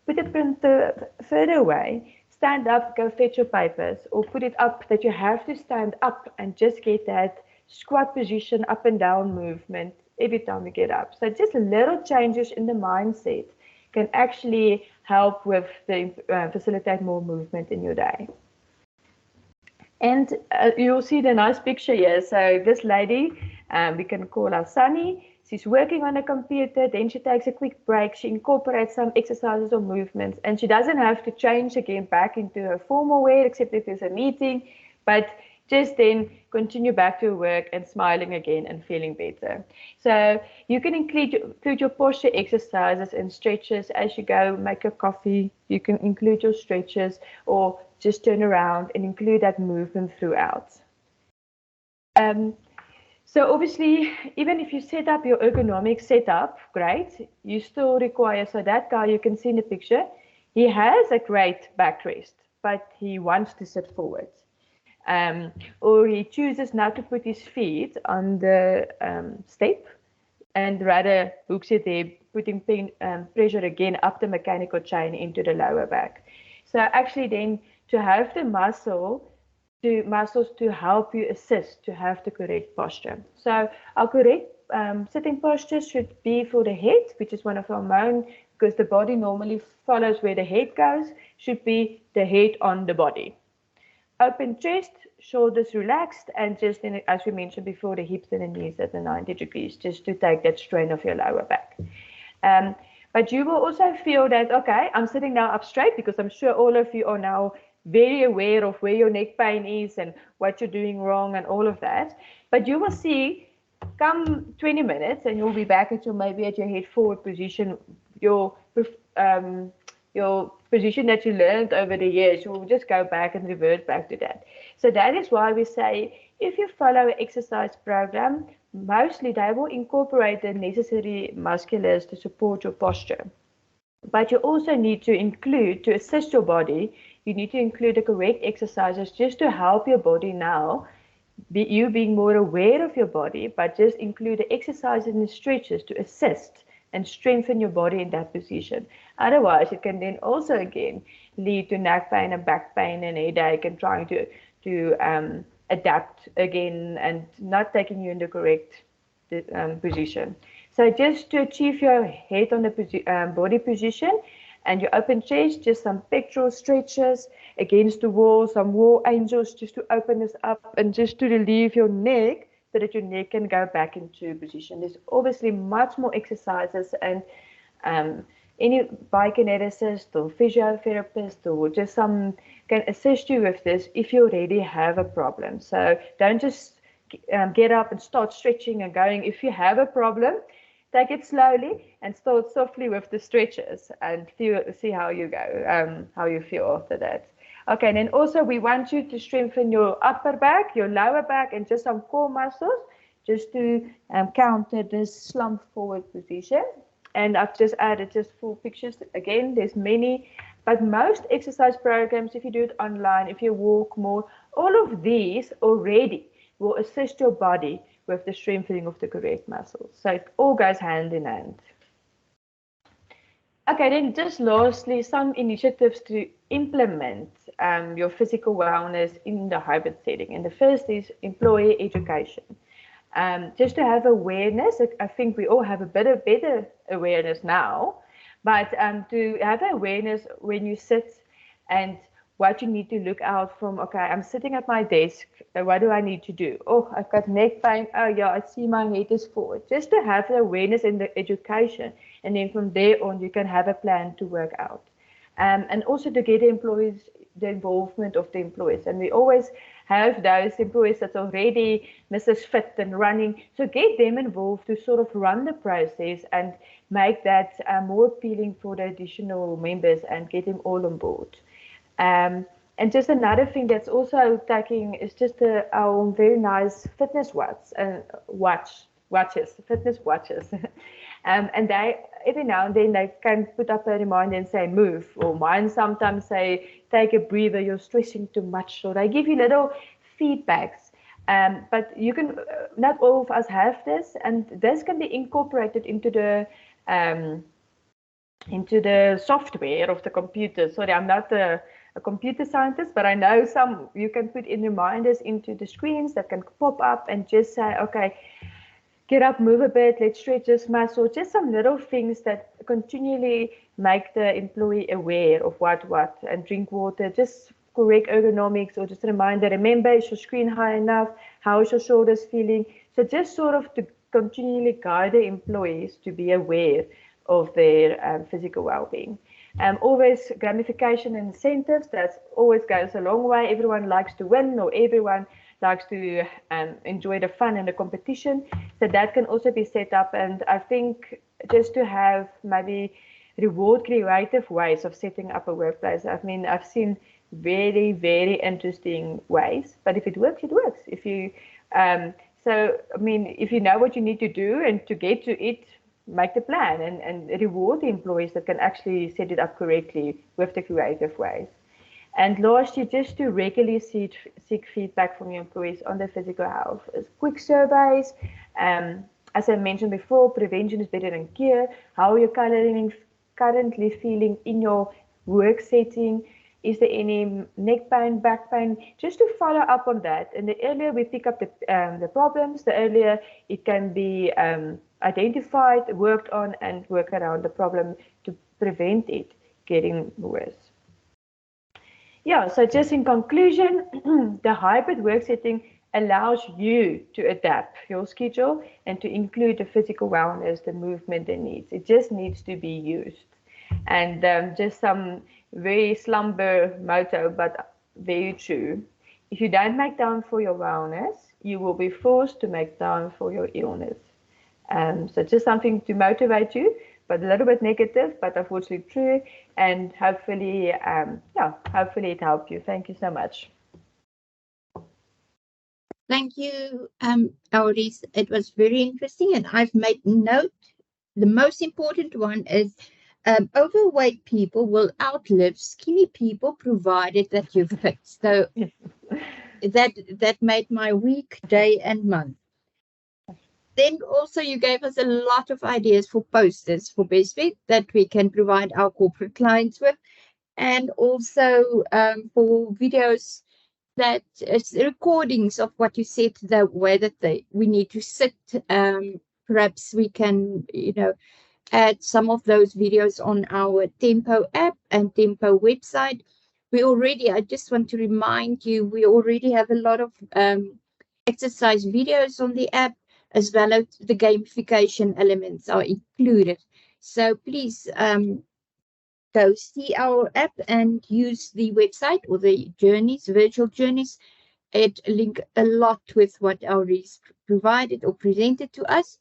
put the printer further away, stand up, go fetch your papers, or put it up that you have to stand up and just get that squat position, up and down movement every time you get up. So just little changes in the mindset can actually help with the facilitate more movement in your day. And you'll see the nice picture here. So this lady, we can call her Sunny. She's working on a computer, then she takes a quick break. She incorporates some exercises or movements, and she doesn't have to change again back into her formal wear, except if there's a meeting, but just then continue back to work and smiling again and feeling better. So you can include your posture exercises and stretches as you go, make your coffee. You can include your stretches or just turn around and include that movement throughout. So obviously, even if you set up your ergonomic setup, great, you still require, so that guy you can see in the picture, he has a great backrest, but he wants to sit forward. Or he chooses not to put his feet on the step and rather hooks it there, putting pressure again up the mechanical chain into the lower back. So actually then to have the muscles to help you assist to have the correct posture. So our correct sitting posture should be for the head, which is one of our main, because the body normally follows where the head goes, should be the head on the body. Open chest, shoulders relaxed, and just in, as we mentioned before, the hips and the knees at the 90 degrees, just to take that strain off your lower back. But you will also feel that, okay, I'm sitting now up straight, because I'm sure all of you are now very aware of where your neck pain is and what you're doing wrong and all of that. But you will see, come 20 minutes and you'll be back at maybe at your head forward position, your position that you learned over the years. You will just go back and revert back to that. So that is why we say, if you follow an exercise program, mostly they will incorporate the necessary musculars to support your posture. But you also need to include, to assist your body, you need to include the correct exercises just to help your body now, you being more aware of your body, but just include the exercises and the stretches to assist and strengthen your body in that position. Otherwise, it can then also again lead to neck pain and back pain and headache and trying to adapt again and not taking you in the correct position. So just to achieve your head on the body position and your open chest, just some pectoral stretches against the wall, some wall angels just to open this up and just to relieve your neck so that your neck can go back into position. There's obviously much more exercises, and any biokineticist or physiotherapist or just some can assist you with this if you already have a problem. So don't just get up and start stretching and going. If you have a problem, take it slowly and start softly with the stretches and see how you go, how you feel after that. Okay, and then also we want you to strengthen your upper back, your lower back, and just some core muscles just to counter this slump forward position. And I've just added just 4 pictures. Again, there's many, but most exercise programs, if you do it online, if you walk more, all of these already will assist your body with the strengthening of the correct muscles. So it all goes hand in hand. Okay, then just lastly, some initiatives to implement your physical wellness in the hybrid setting. And the first is employee education. Just to have awareness, I think we all have a bit of better awareness now, but to have awareness when you sit and what you need to look out from, okay, I'm sitting at my desk, what do I need to do? Oh, I've got neck pain, oh yeah, I see my head is forward. Just to have the awareness in the education, and then from there on you can have a plan to work out. And also to get the involvement of the employees. And we always have those employees that's already Mrs. Fit and running. So get them involved to sort of run the process and make that more appealing for the additional members and get them all on board. And just another thing that's also taking is just our very nice fitness fitness watches. And they, every now and then, they can put up a reminder and say, move. Or mine sometimes say, take a breather, you're stressing too much. So they give you little feedbacks. But you can, not all of us have this, and this can be incorporated into the software of the computer. Sorry, I'm not a computer scientist, but I know some you can put in reminders into the screens that can pop up and just say, okay, get up, move a bit, let's stretch this muscle. Just some little things that continually make the employee aware of what, and drink water, just correct ergonomics, or just a reminder, remember, is your screen high enough? How is your shoulders feeling? So just sort of to continually guide the employees to be aware of their physical well-being. Always gamification and incentives, that always goes a long way. Everyone likes to win, or everyone likes to enjoy the fun and the competition. So that can also be set up. And I think just to have maybe reward creative ways of setting up a workplace. I mean, I've seen very, very interesting ways, but if it works, it works. If you, so, I mean, if you know what you need to do and to get to it, make the plan and reward the employees that can actually set it up correctly with the creative ways. And lastly, just to regularly seek feedback from your employees on their physical health. Quick surveys. As I mentioned before, prevention is better than cure. How are you currently feeling in your work setting? Is there any neck pain, back pain? Just to follow up on that. And the earlier we pick up the problems, the earlier it can be identified, worked on, and work around the problem to prevent it getting worse. Yeah, so just in conclusion, the hybrid work setting allows you to adapt your schedule and to include the physical wellness, the movement, the needs. It just needs to be used. And just some very slumber motto, but very true. If you don't make time for your wellness, you will be forced to make time for your illness. So just something to motivate you, but a little bit negative, but unfortunately true. And hopefully, hopefully it helped you. Thank you so much. Thank you, Auris. It was very interesting, and I've made note. The most important one is overweight people will outlive skinny people, provided that you're fit. So that made my week, day, and month. Then also you gave us a lot of ideas for posters for Bestmed that we can provide our corporate clients with, and also for videos that it's recordings of what you said, the way that we need to sit. Perhaps we can, add some of those videos on our Tempo app and Tempo website. I just want to remind you, we already have a lot of exercise videos on the app, as well as the gamification elements are included. So please go see our app and use the website or the virtual journeys. It link a lot with what Auris provided or presented to us.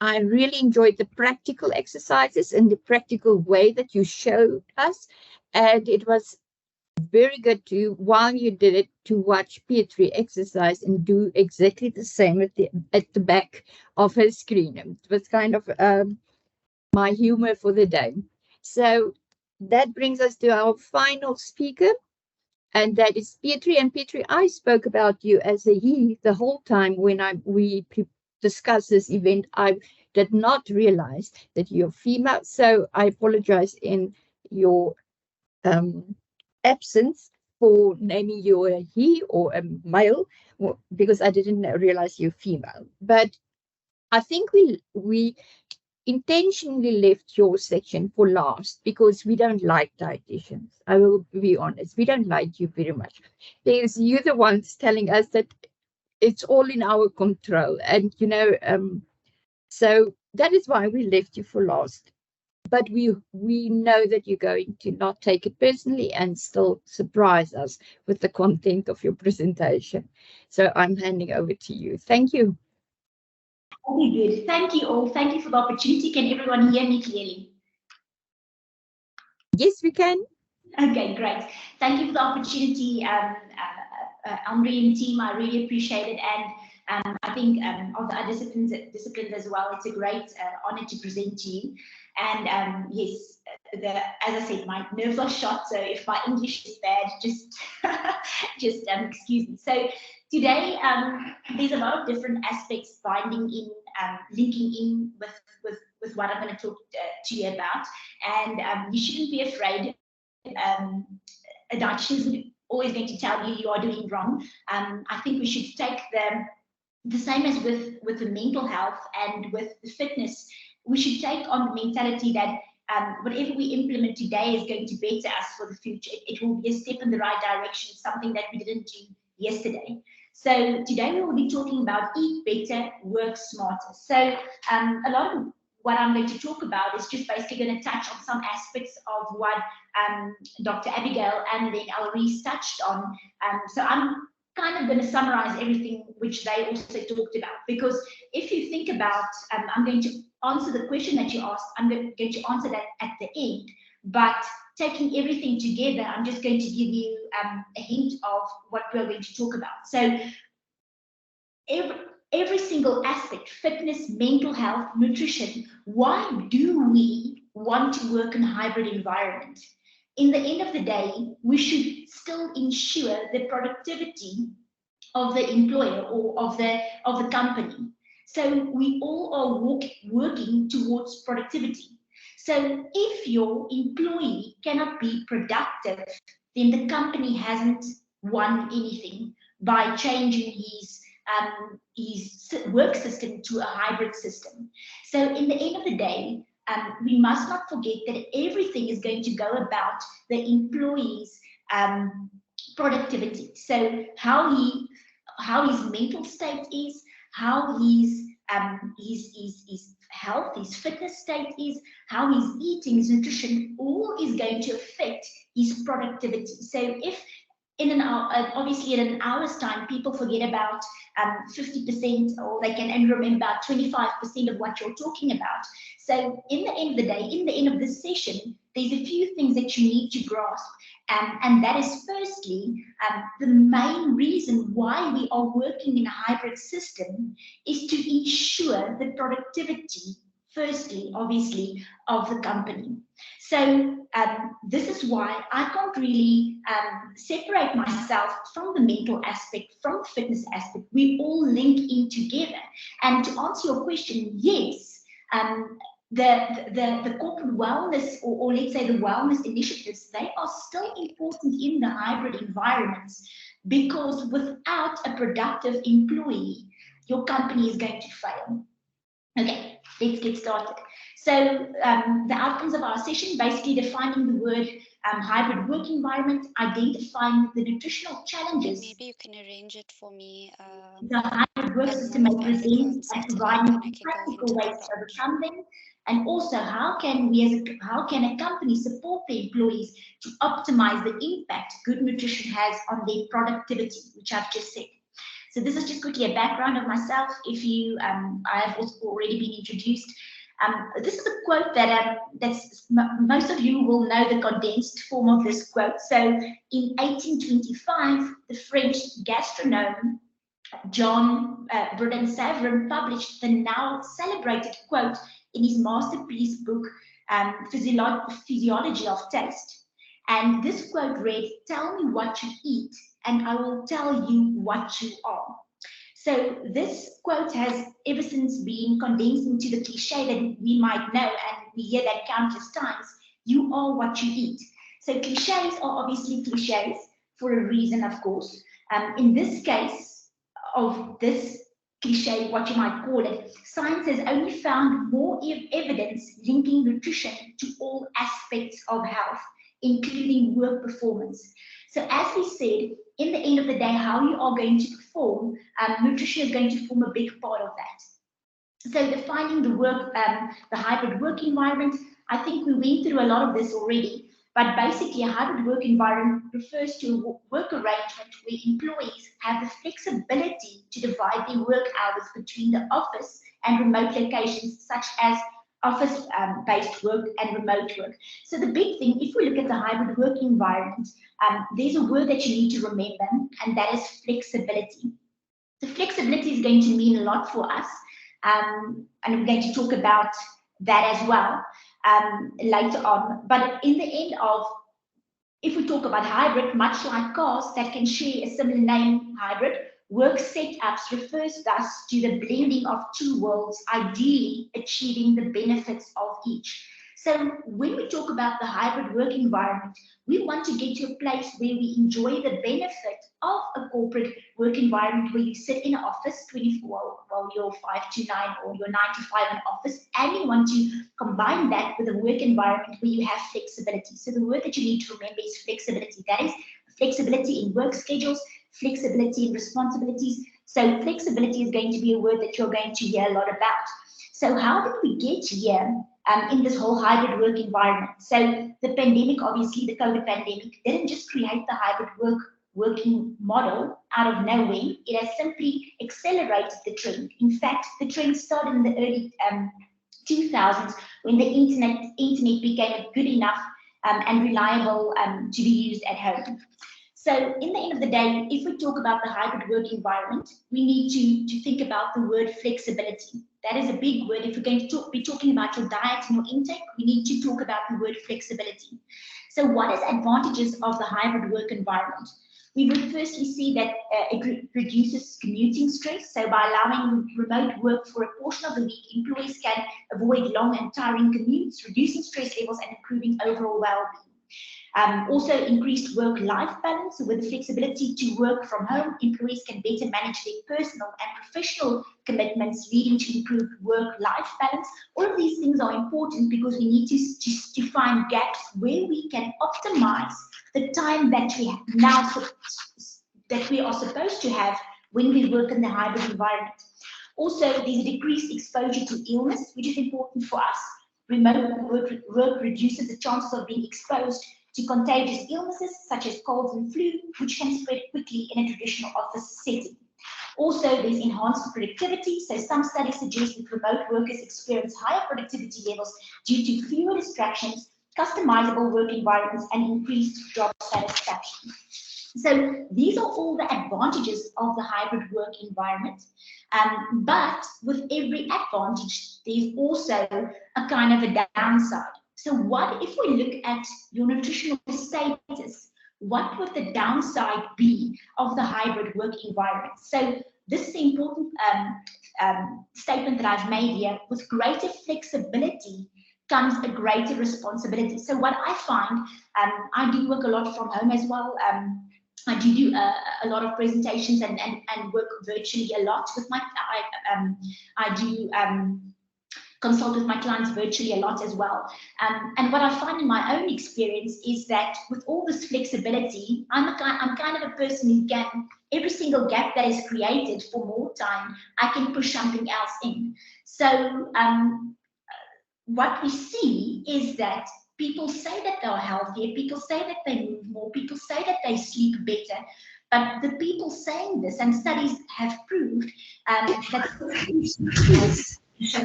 I really enjoyed the practical exercises and the practical way that you showed us. And it was very good while you did it, to watch Pietri exercise and do exactly the same at the back of her screen. It was kind of my humor for the day. So that brings us to our final speaker, and that is Pietri. And Pietri, I spoke about you as a he the whole time when we discussed this event. I did not realize that you're female, so I apologize in your absence for naming you a he or a male, because I didn't realize you're female. But I think we intentionally left your section for last because we don't like dietitians. I will be honest, we don't like you very much. You're the ones telling us that it's all in our control, and so that is why we left you for last. But we know that you're going to not take it personally and still surprise us with the content of your presentation. So I'm handing over to you. Thank you. Very good. Thank you all. Thank you for the opportunity. Can everyone hear me clearly? Yes, we can. Okay, great. Thank you for the opportunity, Andre and team. I really appreciate it. And I think of the other disciplines as well, it's a great honor to present to you. And yes, as I said, my nerves are shot. So if my English is bad, just excuse me. So today, there's a lot of different aspects binding in, linking in with what I'm going to talk to you about. And you shouldn't be afraid. A dietitian is always going to tell you you are doing wrong. I think we should take the same as with the mental health and with the fitness. We should take on the mentality that whatever we implement today is going to better us for the future. It will be a step in the right direction, something that we didn't do yesterday. So today we will be talking about eat better, work smarter. So a lot of what I'm going to talk about is just basically going to touch on some aspects of what Dr. Abigail and then Elrise touched on. So I'm kind of going to summarize everything which they also talked about, because if you think about, I'm going to answer the question that you asked, I'm going to answer that at the end, but taking everything together, I'm just going to give you a hint of what we're going to talk about. So every single aspect, fitness, mental health, nutrition, why do we want to work in a hybrid environment? In the end of the day, we should still ensure the productivity of the employer or of the company. So we all are working towards productivity. So if your employee cannot be productive, then the company hasn't won anything by changing his work system to a hybrid system. So in the end of the day, we must not forget that everything is going to go about the employee's productivity. So how his mental state is, how his health, his fitness state is, how he's eating, his nutrition, all is going to affect his productivity. So if in an hour, obviously in an hour's time, people forget about 50%, or they can only remember about 25% of what you're talking about. So in the end of the day, in the end of this session, there's a few things that you need to grasp. And that is firstly, the main reason why we are working in a hybrid system is to ensure the productivity, firstly, obviously, of the company. So this is why I can't really separate myself from the mental aspect, from the fitness aspect. We all link in together. And to answer your question, yes, the corporate wellness, or let's say the wellness initiatives, they are still important in the hybrid environments, because without a productive employee, your company is going to fail. Okay, let's get started. So the outcomes of our session, basically defining the word hybrid work environment, identifying the nutritional challenges. Maybe you can arrange it for me. The hybrid work system may present, and providing practical ways to overcome them, and also how can a company support their employees to optimize the impact good nutrition has on their productivity, which I've just said. So this is just quickly a background of myself. If you, I have also already been introduced. This is a quote that most of you will know the condensed form of this quote. So in 1825, the French gastronome John Bruden-Savrin published the now celebrated quote in his masterpiece book, Physiology of Taste. And this quote read, "Tell me what you eat, and I will tell you what you are." So this quote has ever since been condensed into the cliche that we might know, and we hear that countless times: you are what you eat. So cliches are obviously cliches for a reason, of course. In this case of this cliche, what you might call it, science has only found more evidence linking nutrition to all aspects of health, including work performance. So as we said, in the end of the day, how you are going to perform, nutrition is going to form a big part of that. So defining the hybrid work environment, I think we went through a lot of this already, but basically a hybrid work environment refers to a work arrangement where employees have the flexibility to divide their work hours between the office and remote locations, such as office-based work and remote work. So the big thing, if we look at the hybrid work environment, there's a word that you need to remember, and that is flexibility. The flexibility is going to mean a lot for us, and we're going to talk about that as well later on. But in the end of, if we talk about hybrid, much like cars that can share a similar name, hybrid, work setups refers thus to the blending of two worlds, ideally achieving the benefits of each. So when we talk about the hybrid work environment, we want to get to a place where we enjoy the benefit of a corporate work environment where you sit in an office 24, well, you're 5 to 9 or you're 9 to 5 in office, and you want to combine that with a work environment where you have flexibility. So the word that you need to remember is flexibility. That is flexibility in work schedules, flexibility in responsibilities. So flexibility is going to be a word that you're going to hear a lot about. So how did we get here in this whole hybrid work environment? So the pandemic, obviously the COVID pandemic, didn't just create the hybrid working model out of nowhere. It has simply accelerated the trend. In fact, the trend started in the early 2000s when the internet became good enough and reliable to be used at home. So in the end of the day, if we talk about the hybrid work environment, we need to think about the word flexibility. That is a big word. If we're going to be talking about your diet and your intake, we need to talk about the word flexibility. So what is advantages of the hybrid work environment? We would firstly see that it reduces commuting stress. So by allowing remote work for a portion of the week, employees can avoid long and tiring commutes, reducing stress levels and improving overall well-being. Also increased work-life balance. With the flexibility to work from home, employees can better manage their personal and professional commitments, leading to improved work-life balance. All of these things are important because we need to find gaps where we can optimize the time that we are supposed to have when we work in the hybrid environment. Also, there's a decreased exposure to illness, which is important for us. Remote work reduces the chances of being exposed to contagious illnesses such as colds and flu, which can spread quickly in a traditional office setting. Also, there's enhanced productivity. So some studies suggest that remote workers experience higher productivity levels due to fewer distractions, customizable work environments, and increased job satisfaction. So these are all the advantages of the hybrid work environment. But with every advantage, there's also a kind of a downside. So what if we look at your nutritional status? What would the downside be of the hybrid work environment? So this is the important statement that I've made here. With greater flexibility comes a greater responsibility. So what I find, I do work a lot from home as well. I do a lot of presentations and work virtually a lot with my, I do consult with my clients virtually a lot as well. And what I find in my own experience is that with all this flexibility, I'm kind of a person who can, every single gap that is created for more time, I can push something else in. So what we see is that people say that they're healthier, people say that they move more, people say that they sleep better, but the people saying this, and studies have proved that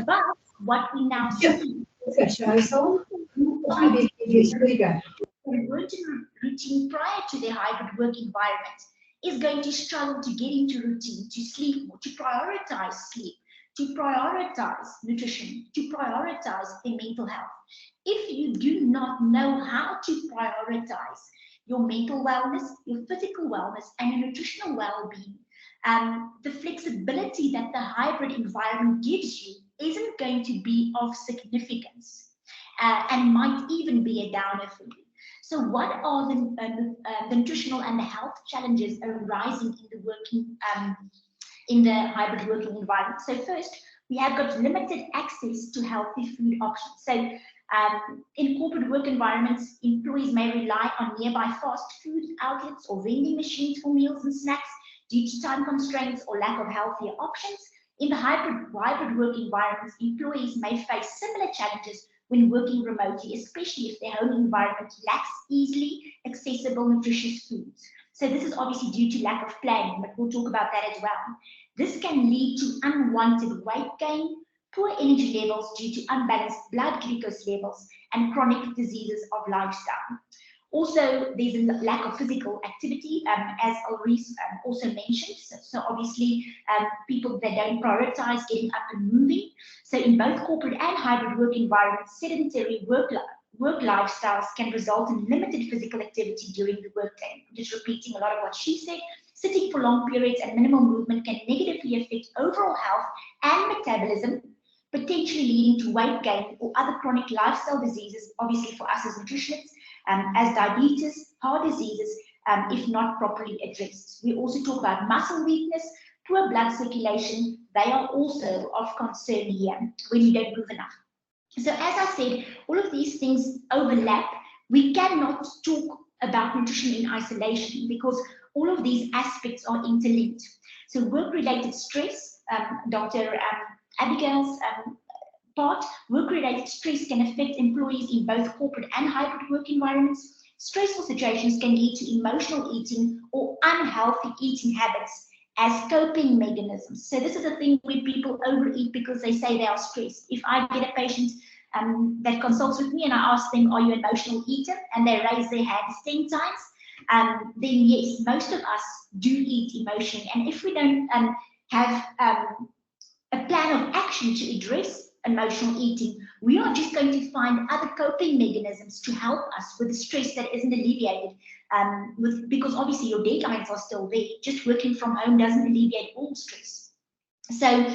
but what we now see is routine prior to their hybrid work environment is going to struggle to get into routine, to sleep more, to prioritize sleep, to prioritize nutrition, to prioritize their mental health. If you do not know how to prioritize your mental wellness, your physical wellness, and your nutritional well-being, the flexibility that the hybrid environment gives you isn't going to be of significance and might even be a downer for you. So what are the nutritional and the health challenges arising in the working in the hybrid working environment? So first, we have got limited access to healthy food options. So in corporate work environments, employees may rely on nearby fast food outlets or vending machines for meals and snacks due to time constraints or lack of healthier options. In the hybrid work environments, employees may face similar challenges when working remotely, especially if their home environment lacks easily accessible nutritious foods. So this is obviously due to lack of planning, but we'll talk about that as well. This can lead to unwanted weight gain, poor energy levels due to unbalanced blood glucose levels, and chronic diseases of lifestyle. Also, there's a lack of physical activity, as Ulrich also mentioned. So obviously, people that don't prioritize getting up and moving. So in both corporate and hybrid work environments, sedentary work lifestyles can result in limited physical activity during the workday. I'm just repeating a lot of what she said. Sitting for long periods and minimal movement can negatively affect overall health and metabolism, potentially leading to weight gain or other chronic lifestyle diseases, obviously for us as nutritionists, as diabetes, heart diseases, if not properly addressed. We also talk about muscle weakness, poor blood circulation. They are also of concern here when you don't move enough. So as I said, all of these things overlap. We cannot talk about nutrition in isolation because all of these aspects are interlinked. So work-related stress, Dr. Abigail's part, work-related stress can affect employees in both corporate and hybrid work environments. Stressful situations can lead to emotional eating or unhealthy eating habits as coping mechanisms. So this is a thing where people overeat because they say they are stressed. If I get a patient that consults with me and I ask them, are you an emotional eater? And they raise their hands 10 times, then yes, most of us do eat emotionally. And if we don't have a plan of action to address emotional eating, we are just going to find other coping mechanisms to help us with the stress that isn't alleviated, because obviously your deadlines are still there. Just working from home doesn't alleviate all stress. So,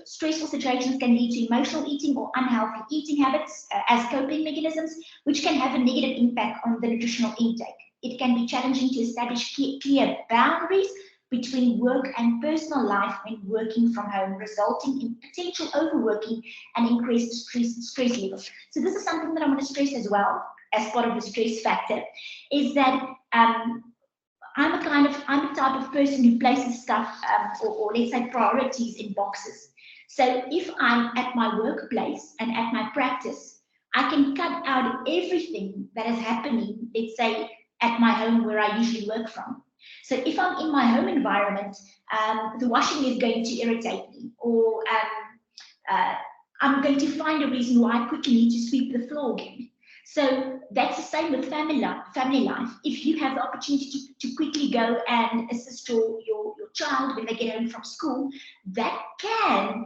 stressful situations can lead to emotional eating or unhealthy eating habits as coping mechanisms, which can have a negative impact on the nutritional intake. It can be challenging to establish clear boundaries between work and personal life when working from home, resulting in potential overworking and increased stress levels. So this is something that I want to stress as well as part of the stress factor, is that I'm the type of person who places stuff or let's say priorities in boxes. So if I'm at my workplace and at my practice, I can cut out everything that is happening, let's say, at my home where I usually work from. So if I'm in my home environment, the washing is going to irritate me, or I'm going to find a reason why I quickly need to sweep the floor again. So that's the same with family life. If you have the opportunity to quickly go and assist your child when they get home from school, that can,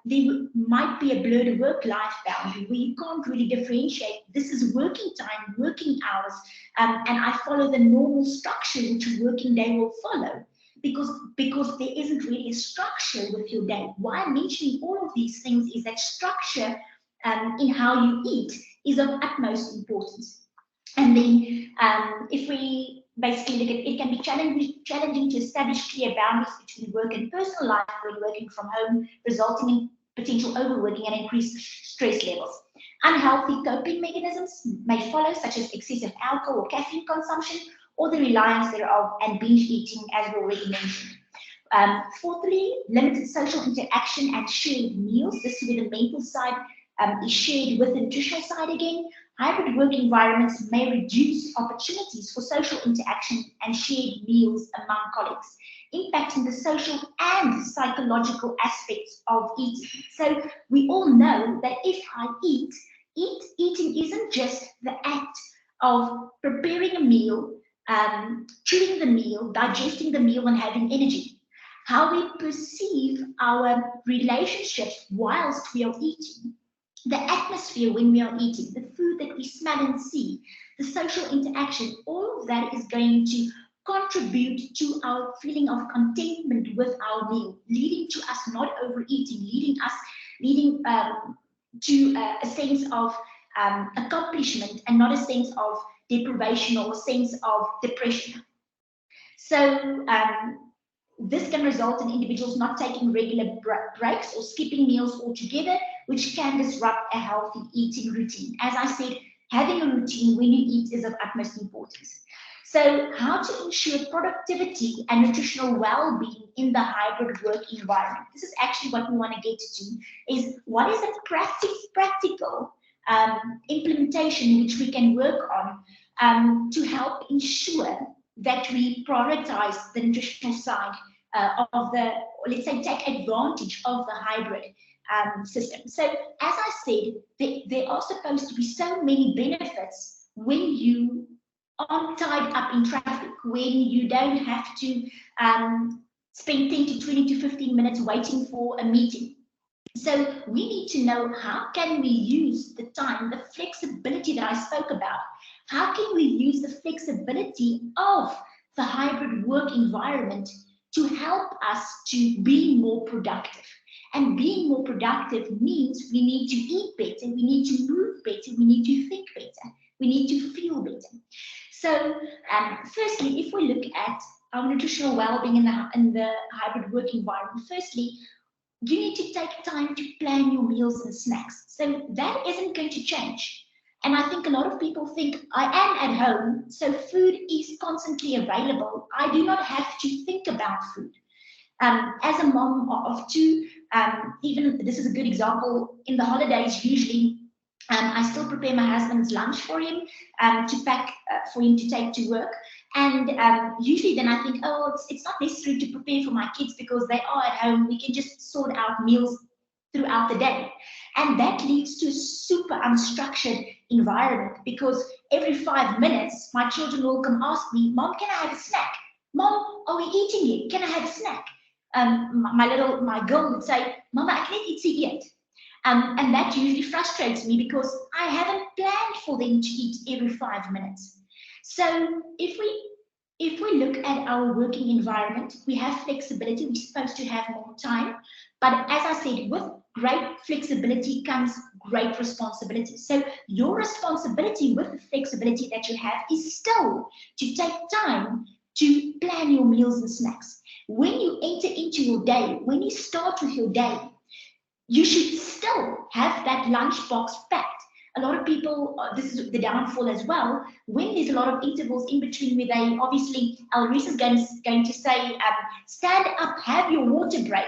there might be a blurred work-life boundary where you can't really differentiate. This is working time, working hours, and I follow the normal structure which a working day will follow. Because there isn't really a structure with your day. Why I'm mentioning all of these things is that structure in how you eat is of utmost importance. And then if we basically look at it, can be challenging to establish clear boundaries between work and personal life when working from home, resulting in potential overworking and increased stress levels. Unhealthy coping mechanisms may follow, such as excessive alcohol or caffeine consumption, or the reliance thereof, and binge eating, as we already mentioned. Fourthly, limited social interaction and shared meals. This is where the mental side is shared with the nutritional side again. Hybrid work environments may reduce opportunities for social interaction and shared meals among colleagues, impacting the social and psychological aspects of eating. So we all know that if I eating isn't just the act of preparing a meal, chewing the meal, digesting the meal, and having energy. How we perceive our relationships whilst we are eating, the atmosphere when we are eating, the food that we smell and see, the social interaction, all of that is going to contribute to our feeling of contentment with our meal, leading to us not overeating, leading to a sense of accomplishment and not a sense of deprivation or a sense of depression. So this can result in individuals not taking regular breaks or skipping meals altogether, which can disrupt a healthy eating routine. As I said, having a routine when you eat is of utmost importance. So how to ensure productivity and nutritional well-being in the hybrid work environment? This is actually what we want to get to, is what is a practical implementation which we can work on to help ensure that we prioritize the nutritional side of the, or let's say, take advantage of the hybrid system. So as I said, there are supposed to be so many benefits when you aren't tied up in traffic, when you don't have to spend 10 to 20 to 15 minutes waiting for a meeting. So we need to know, how can we use the time, the flexibility that I spoke about? How can we use the flexibility of the hybrid work environment to help us to be more productive? And being more productive means we need to eat better, we need to move better, we need to think better, we need to feel better. So firstly, if we look at our nutritional well-being in the hybrid work environment, firstly, you need to take time to plan your meals and snacks. So that isn't going to change. And I think a lot of people think, I am at home, so food is constantly available. I do not have to think about food. As a mom of two, even this is a good example, in the holidays, usually I still prepare my husband's lunch for him to pack for him to take to work. And usually then I think, oh, it's not necessary to prepare for my kids because they are at home. We can just sort out meals throughout the day. And that leads to a super unstructured environment, because every 5 minutes, my children will come ask me, Mom, can I have a snack? Mom, are we eating yet? Can I have a snack? My girl would say, Mama, I can't eat yet. And that usually frustrates me because I haven't planned for them to eat every 5 minutes. So if we look at our working environment, we have flexibility, we're supposed to have more time. But as I said, with great flexibility comes great responsibility. So your responsibility with the flexibility that you have is still to take time to plan your meals and snacks. When you enter into your day, when you start with your day, you should still have that lunchbox packed. A lot of people, this is the downfall as well, when there's a lot of intervals in between where they, obviously, Alrisa is going to say, stand up, have your water break,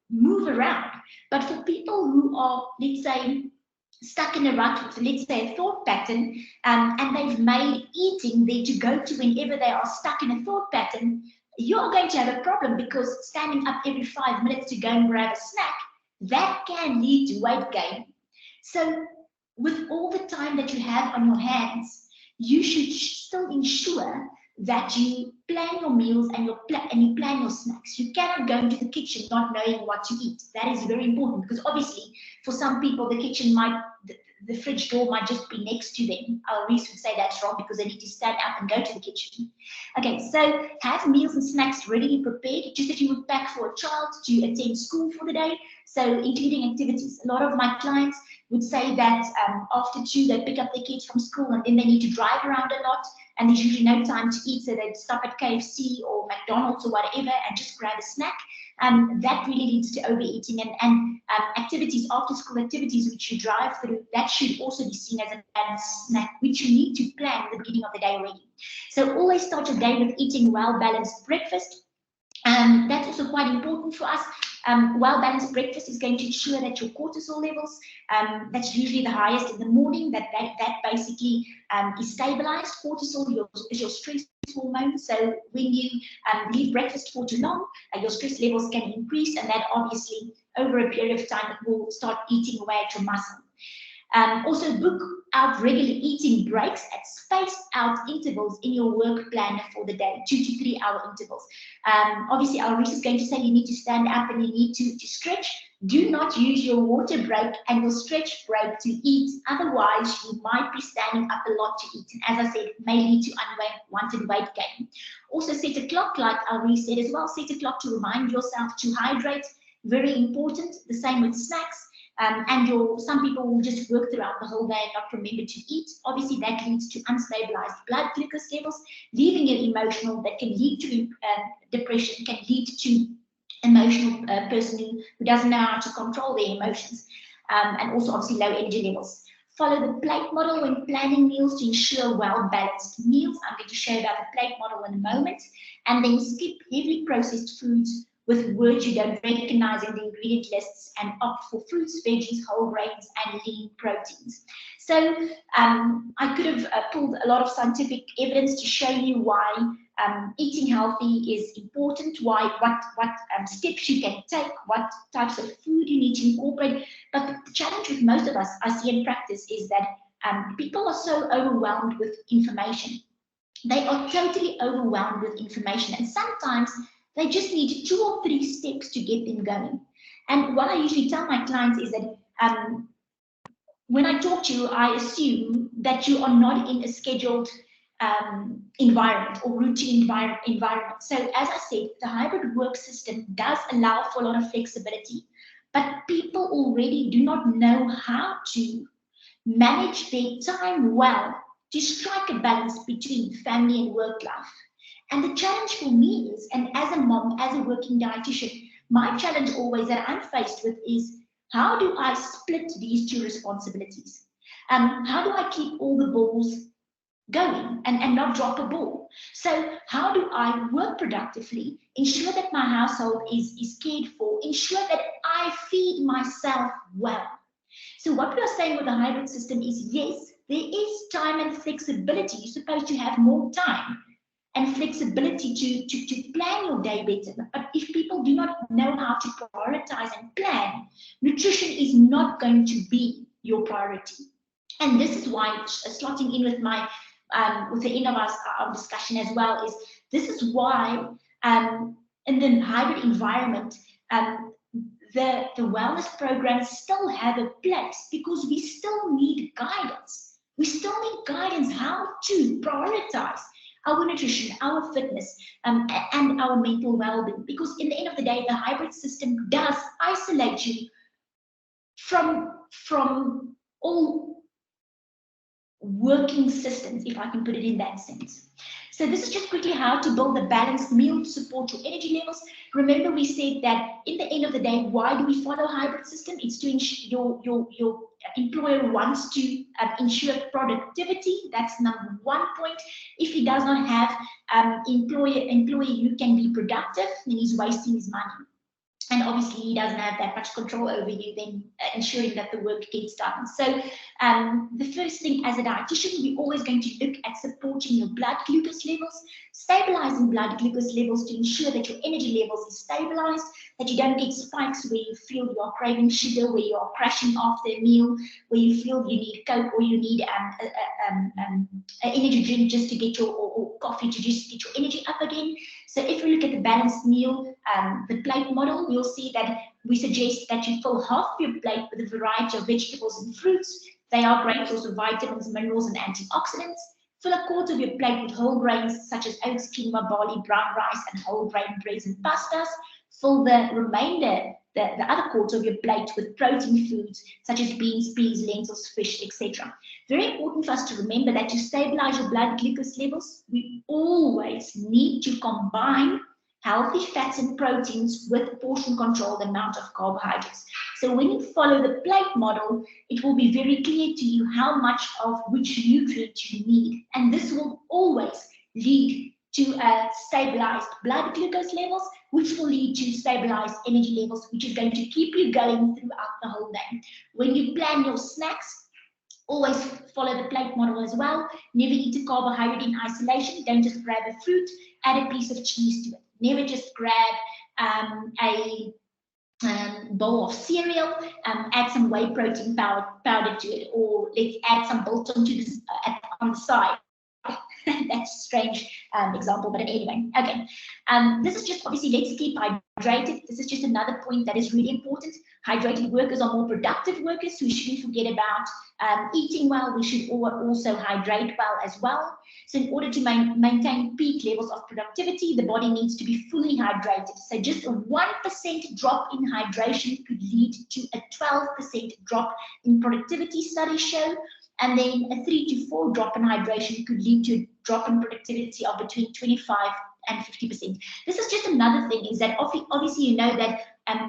move around. But for people who are, let's say, stuck in a rut, let's say a thought pattern, and they've made eating there to go to whenever they are stuck in a thought pattern, you're going to have a problem, because standing up every 5 minutes to go and grab a snack, that can lead to weight gain. So with all the time that you have on your hands, you should still ensure that you plan your meals and you plan your snacks. You cannot go into the kitchen not knowing what to eat. That is very important, because obviously for some people the kitchen might, the fridge door might just be next to them. Our Reese would say that's wrong, because they need to stand up and go to the kitchen. Okay, so have meals and snacks readily prepared, just as you would pack for a child to attend school for the day. So including activities. A lot of my clients would say that after 2 they pick up their kids from school, and then they need to drive around a lot, and there's usually no time to eat, so they'd stop at KFC or McDonald's or whatever and just grab a snack. That really leads to overeating, and activities, after school activities which you drive through, that should also be seen as a balanced snack, which you need to plan at the beginning of the day already. So always start your day with eating well-balanced breakfast. That's also quite important for us. Well-balanced breakfast is going to ensure that your cortisol levels, that's usually the highest in the morning, that basically is stabilized. Cortisol is your stress hormone. So when you leave breakfast for too long, your stress levels can increase, and that obviously over a period of time will start eating away at your muscle. Also book out regular eating breaks at spaced out intervals in your work planner for the day, 2 to 3 hour intervals. Obviously, our Reese is going to say you need to stand up and you need to stretch. Do not use your water break and your stretch break to eat. Otherwise, you might be standing up a lot to eat. And as I said, may lead to unwanted weight gain. Also set a clock, like our Reese said as well, set a clock to remind yourself to hydrate. Very important. The same with snacks. And some people will just work throughout the whole day and not remember to eat. Obviously, that leads to unstabilized blood glucose levels, leaving you emotional. That can lead to depression, can lead to emotional person who doesn't know how to control their emotions, and also obviously low energy levels. Follow the plate model when planning meals to ensure well-balanced meals. I'm going to show you about the plate model in a moment. And then skip heavily processed foods with words you don't recognize in the ingredient lists, and opt for fruits, veggies, whole grains, and lean proteins. So I could have pulled a lot of scientific evidence to show you why eating healthy is important, what steps you can take, what types of food you need to incorporate. But the challenge with most of us, I see in practice, is that people are so overwhelmed with information. They are totally overwhelmed with information, and sometimes they just need 2 or 3 steps to get them going. And what I usually tell my clients is that when I talk to you, I assume that you are not in a scheduled environment or routine environment. So as I said, the hybrid work system does allow for a lot of flexibility, but people already do not know how to manage their time well to strike a balance between family and work life. And the challenge for me is, and as a mom, as a working dietitian, my challenge always that I'm faced with is, how do I split these 2 responsibilities? How do I keep all the balls going and not drop a ball? So how do I work productively, ensure that my household is cared for, ensure that I feed myself well? So what we are saying with the hybrid system is, yes, there is time and flexibility. You're supposed to have more time and flexibility to plan your day better. But if people do not know how to prioritize and plan, nutrition is not going to be your priority. And this is why, slotting in with my with the end of our discussion as well, is this is why in the hybrid environment, the wellness programs still have a place, because we still need guidance. We still need guidance how to prioritize our nutrition, our fitness, and our mental well-being. Because in the end of the day, the hybrid system does isolate you from all working systems, if I can put it in that sense. So this is just quickly how to build a balanced meal to support your energy levels. Remember, we said that in the end of the day, why do we follow hybrid system? It's to ensure your employer wants to ensure productivity. That's number 1 point. If he does not have employee who can be productive, then he's wasting his money. and obviously he doesn't have that much control over you, then ensuring that the work gets done. So the first thing as a dietitian, we're always going to look at supporting your blood glucose levels, stabilizing blood glucose levels to ensure that your energy levels is stabilized, that you don't get spikes where you feel you are craving sugar, where you are crashing after a meal, where you feel you need Coke or you need an energy drink just to get your, or coffee to just get your energy up again. So if we look at the balanced meal, the plate model, you'll see that we suggest that you fill half your plate with a variety of vegetables and fruits. They are great source of vitamins, minerals, and antioxidants. Fill a quarter of your plate with whole grains such as oats, quinoa, barley, brown rice, and whole grain breads and pastas. Fill the remainder, the other quarter of your plate with protein foods such as beans, peas, lentils, fish, etc. Very important for us to remember that to stabilize your blood glucose levels, we always need to combine healthy fats and proteins with portion controlled amount of carbohydrates. So when you follow the plate model, it will be very clear to you how much of which nutrient you need. And this will always lead to stabilized blood glucose levels, which will lead to stabilized energy levels, which is going to keep you going throughout the whole day. When you plan your snacks, always follow the plate model as well. Never eat a carbohydrate in isolation. Don't just grab a fruit, add a piece of cheese to it. Never just grab a bowl of cereal, add some whey protein powder to it, or let's add some biltong to this on the side. That's a strange example, but anyway, okay. This is just obviously, let's keep hydrated. This is just another point that is really important. Hydrated workers are more productive workers, so we shouldn't forget about eating well. We should also hydrate well as well. So in order to maintain peak levels of productivity, the body needs to be fully hydrated. So just a 1% drop in hydration could lead to a 12% drop in productivity, studies show. And then a 3 to 4 drop in hydration could lead to a drop in productivity of between 25 and 50%. This is just another thing, is that obviously you know that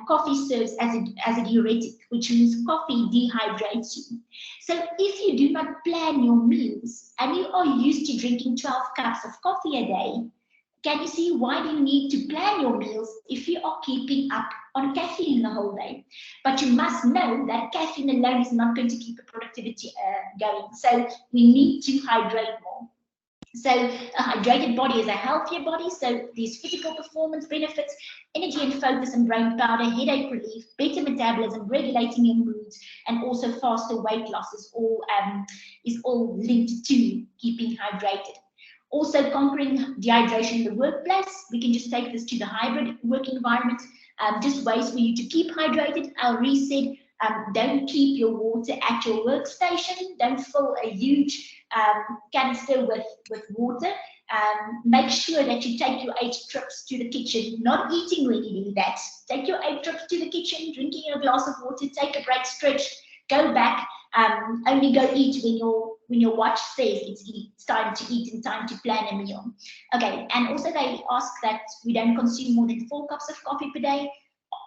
coffee serves as a diuretic, which means coffee dehydrates you. So if you do not plan your meals and you are used to drinking 12 cups of coffee a day, can you see why do you need to plan your meals if you are keeping up on caffeine the whole day? But you must know that caffeine alone is not going to keep the productivity going. So we need to hydrate more. So a hydrated body is a healthier body. So these physical performance benefits, energy and focus and brain powder, headache relief, better metabolism, regulating your moods, and also faster weight loss is all linked to keeping hydrated. Also conquering dehydration in the workplace. We can just take this to the hybrid work environment. Just ways for you to keep hydrated. I'll reset. Don't keep your water at your workstation. Don't fill a huge canister with water. Make sure that you take your 8 trips to the kitchen, not eating when you do that. Take your 8 trips to the kitchen, drinking a glass of water, take a break, stretch, go back. Only go eat when your watch says it's time to eat and time to plan a meal. Okay, and also they ask that we don't consume more than 4 cups of coffee per day.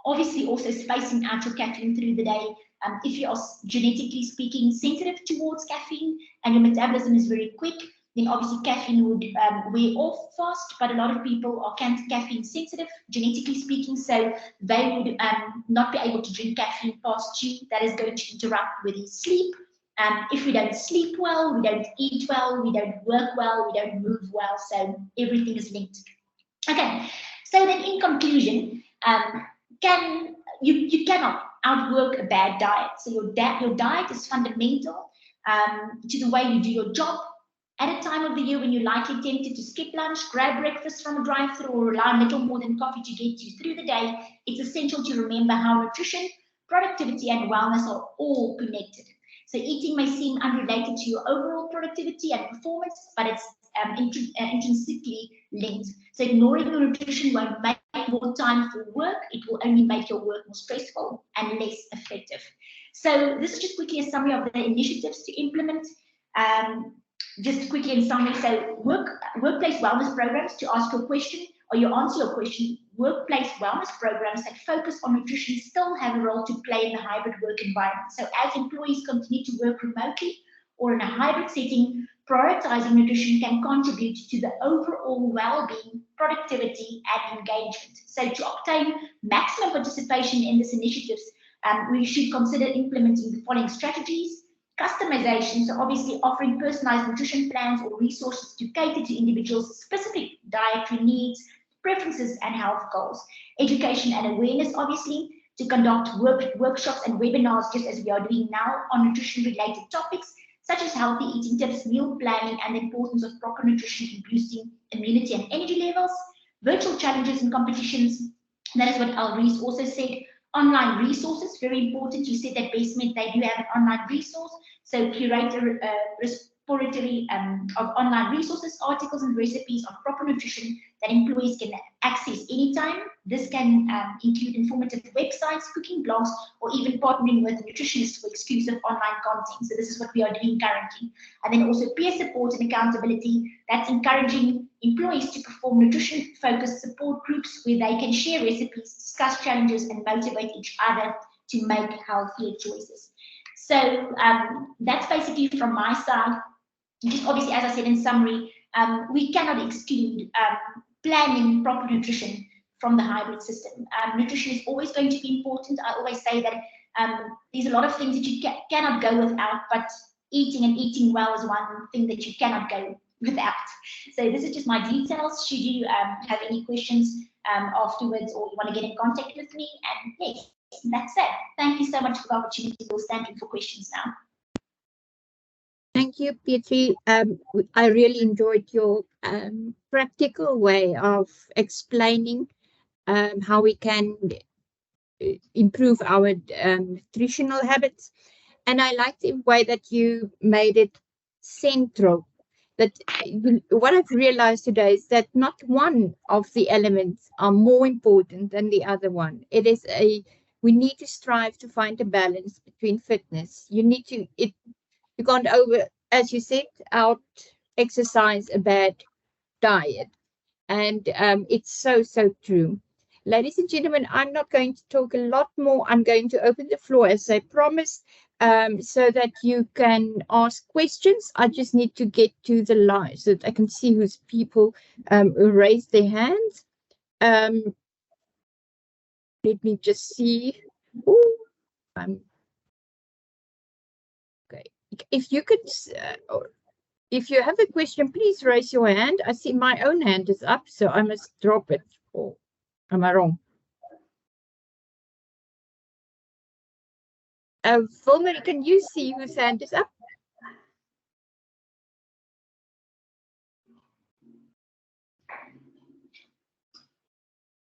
Obviously, also spacing out your caffeine through the day. If you are genetically speaking sensitive towards caffeine and your metabolism is very quick, then obviously caffeine would wear off fast, but a lot of people are caffeine sensitive, genetically speaking, so they would not be able to drink caffeine past 2. That is going to interrupt with his sleep. If we don't sleep well, we don't eat well, we don't work well, we don't move well, so everything is linked. Okay, so then in conclusion, you cannot outwork a bad diet. So your diet is fundamental to the way you do your job. At a time of the year when you're likely tempted to skip lunch, grab breakfast from a drive-thru, or rely on little more than coffee to get you through the day, it's essential to remember how nutrition, productivity, and wellness are all connected. So eating may seem unrelated to your overall productivity and performance, but it's intrinsically linked. So ignoring your nutrition won't make more time for work. It will only make your work more stressful and less effective. So this is just quickly a summary of the initiatives to implement. Just quickly in summary, so workplace wellness programs, to ask your question or you answer your question, workplace wellness programs that focus on nutrition still have a role to play in the hybrid work environment. So as employees continue to work remotely or in a hybrid setting, prioritizing nutrition can contribute to the overall well-being, productivity, and engagement. So to obtain maximum participation in these initiatives, we should consider implementing the following strategies. Customization, so obviously offering personalized nutrition plans or resources to cater to individuals' specific dietary needs, preferences, and health goals. Education and awareness, obviously, to conduct workshops and webinars, just as we are doing now, on nutrition-related topics, such as healthy eating tips, meal planning, and the importance of proper nutrition in boosting immunity and energy levels. Virtual challenges and competitions, that is what Alreese also said. Online resources, very important. You said that Bestmed, they do have an online resource. So curate a repository of online resources, articles, and recipes on proper nutrition that employees can access anytime. This can include informative websites, cooking blogs, or even partnering with nutritionists for exclusive online content. So this is what we are doing currently. And then also peer support and accountability. That's encouraging employees to perform nutrition-focused support groups where they can share recipes, discuss challenges, and motivate each other to make healthier choices. So that's basically from my side. Just obviously, as I said in summary, we cannot exclude planning proper nutrition from the hybrid system. Nutrition is always going to be important. I always say that there's a lot of things that you cannot go without, but eating and eating well is one thing that you cannot go without. So this is just my details. Should you have any questions afterwards, or you want to get in contact with me, and yes, that's it. Thank you so much for the opportunity. We'll stand in for questions now. Thank you, Petri. I really enjoyed your practical way of explaining how we can improve our nutritional habits. And I like the way that you made it central. That what I've realized today is that not one of the elements are more important than the other one. It is we need to strive to find a balance between fitness. You need to, you can't as you said, out exercise a bad diet. And it's so true. Ladies and gentlemen, I'm not going to talk a lot more. I'm going to open the floor as I promised, so that you can ask questions. I just need to get to the live so that I can see who's people who raised their hands. Let me just see. Ooh, okay. If you could, if you have a question, please raise your hand. I see my own hand is up, so I must drop it. Or am I wrong? Wilmer, can you see whose hand is up?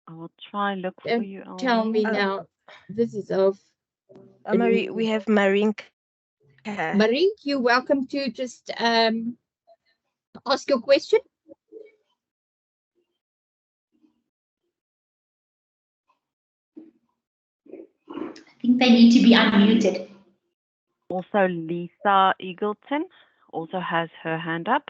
I will try and look for you. Tell me now. This is of Marie, we have Marink. Marink, you're welcome to just ask your question. I think they need to be unmuted. Also, Lisa Eagleton also has her hand up.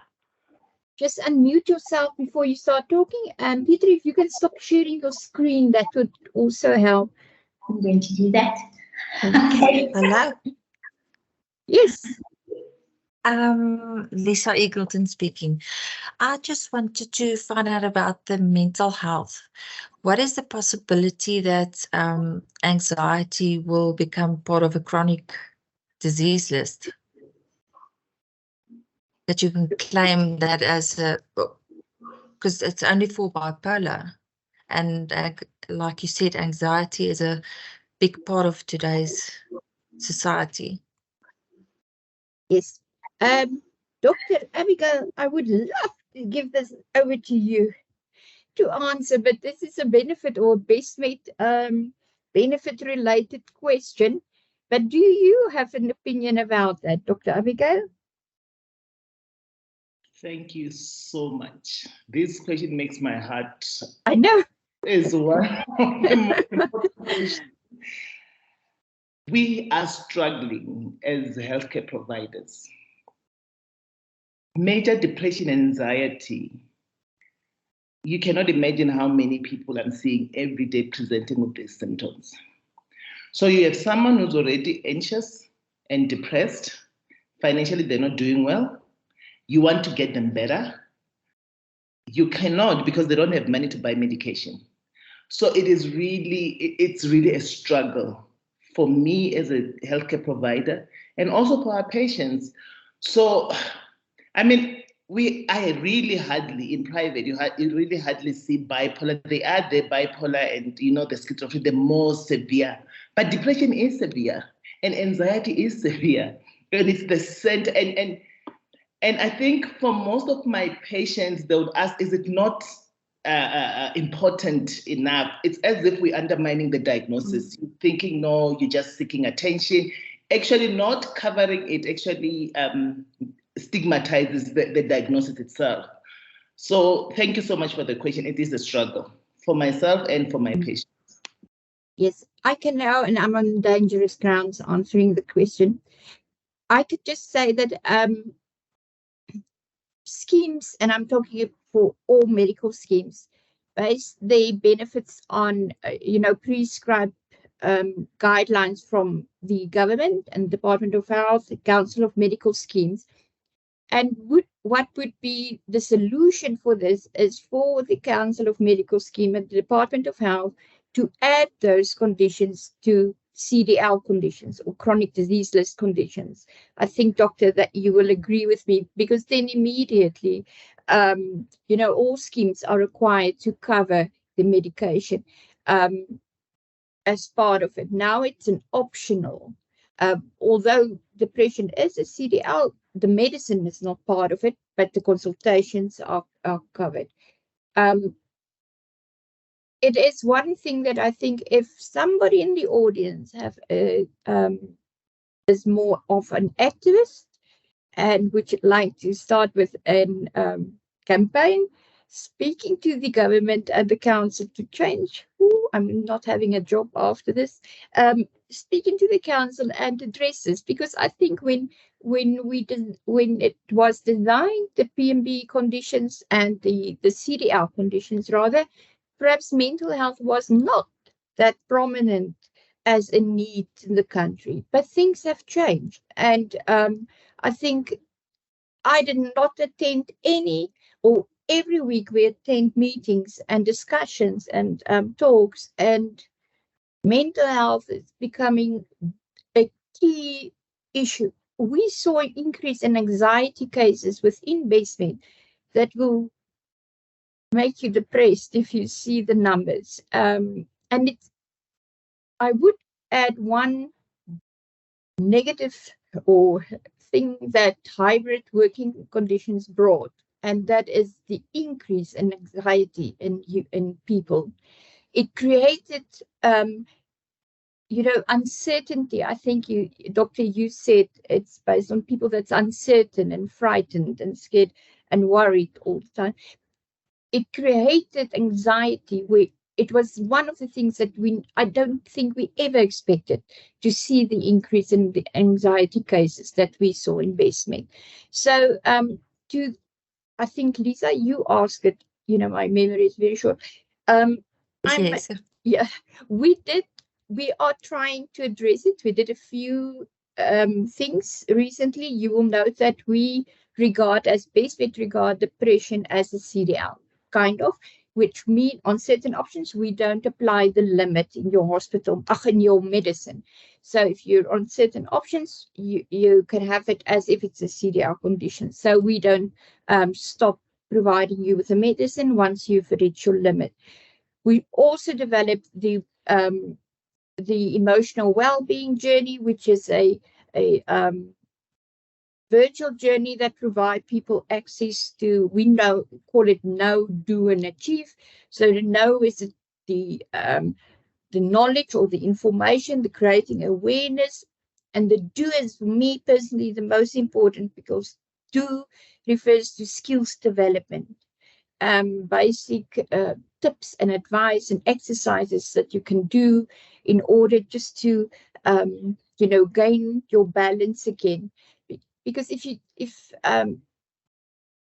Just unmute yourself before you start talking. And Peter, if you can stop sharing your screen, that would also help. I'm going to do that. Okay. Hello. Yes. Lisa Eagleton speaking. I just wanted to find out about the mental health. What is the possibility that anxiety will become part of a chronic disease list? That you can claim that as a, because it's only for bipolar, and like you said, anxiety is a big part of today's society. Yes. Dr. Abigail, I would love to give this over to you to answer, but this is a benefit or Bestmed benefit related question. But do you have an opinion about that, Dr. Abigail? Thank you so much. This question makes my heart. I know. Is one of the most important questions. We are struggling as healthcare providers. Major depression and anxiety. You cannot imagine how many people I'm seeing every day presenting with these symptoms. So you have someone who's already anxious and depressed. Financially, they're not doing well. you want to get them better. You cannot because they don't have money to buy medication. So it's really a struggle for me as a healthcare provider and also for our patients. So, I mean, I really hardly in private, you really hardly see bipolar. They are the bipolar and, the schizophrenia, the more severe. But depression is severe and anxiety is severe. And it's the center. And I think for most of my patients, they would ask, is it not important enough? It's as if we're undermining the diagnosis. You're thinking, no, you're just seeking attention. Actually, not covering it actually stigmatizes the diagnosis itself. So thank you so much for the question. It is a struggle for myself and for my patients. Yes, I can now, and I'm on dangerous grounds answering the question. I could just say that schemes, and I'm talking for all medical schemes, base their benefits on, prescribed guidelines from the government and Department of Health, the Council of Medical Schemes. And what would be the solution for this is for the Council of Medical Scheme and the Department of Health to add those conditions to CDL conditions or chronic disease list conditions. I think, Doctor, that you will agree with me, because then immediately, all schemes are required to cover the medication as part of it. Now it's an optional. Although depression is a CDL, the medicine is not part of it, but the consultations are covered. It is one thing that I think if somebody in the audience is more of an activist and would like to start with an campaign, speaking to the government and the council to change. I'm not having a job after this. Speaking to the council and address this, because I think when it was designed, the PMB conditions and the CDL conditions rather, perhaps mental health was not that prominent as a need in the country, but things have changed, and I think I did not attend any, or every week we attend meetings and discussions and talks, and mental health is becoming a key issue. We saw an increase in anxiety cases within Bestmed that will make you depressed if you see the numbers. And I would add one negative or thing that hybrid working conditions brought, and that is the increase in anxiety in people. It created, uncertainty. I think Doctor, you said it's based on people that's uncertain and frightened and scared and worried all the time. It created anxiety where it was one of the things that I don't think we ever expected to see the increase in the anxiety cases that we saw in Bestmed. So I think, Lisa, you asked it, my memory is very short. Yes. Yeah, we are trying to address it. We did a few things recently. You will note that we regard depression as a CDL, kind of, which mean on certain options, we don't apply the limit in your hospital, in your medicine. So if you're on certain options, you can have it as if it's a CDL condition. So we don't stop providing you with the medicine once you've reached your limit. We also developed the emotional well-being journey, which is a virtual journey that provide people access to, call it know, do, and achieve. So the know is the knowledge or the information, the creating awareness, and the do is, for me personally, the most important, because do refers to skills development, basic tips and advice and exercises that you can do in order just to gain your balance again. Because and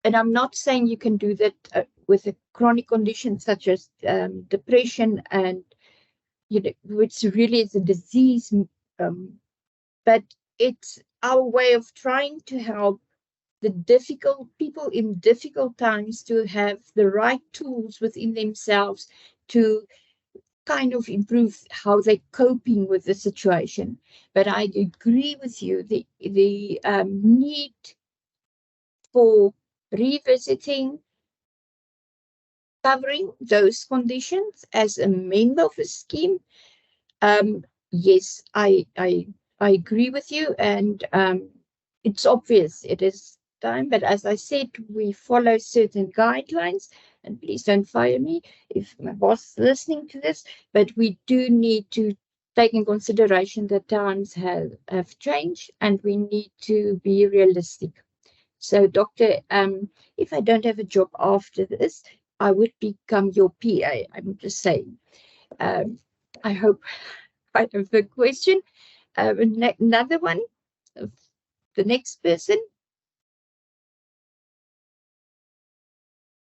I'm not saying you can do that with a chronic condition such as depression, and which really is a disease, but it's our way of trying to help the difficult people in difficult times to have the right tools within themselves to kind of improve how they're coping with the situation. But I agree with you, the need for revisiting, covering those conditions as a member of a scheme. Yes, I agree with you, and it's obvious it is time. But as I said, we follow certain guidelines, and please don't fire me if my boss is listening to this. But we do need to take in consideration that times have changed, and we need to be realistic. So, Doctor, if I don't have a job after this, I would become your PA. I'm just saying. I hope I have the question. Another one, the next person.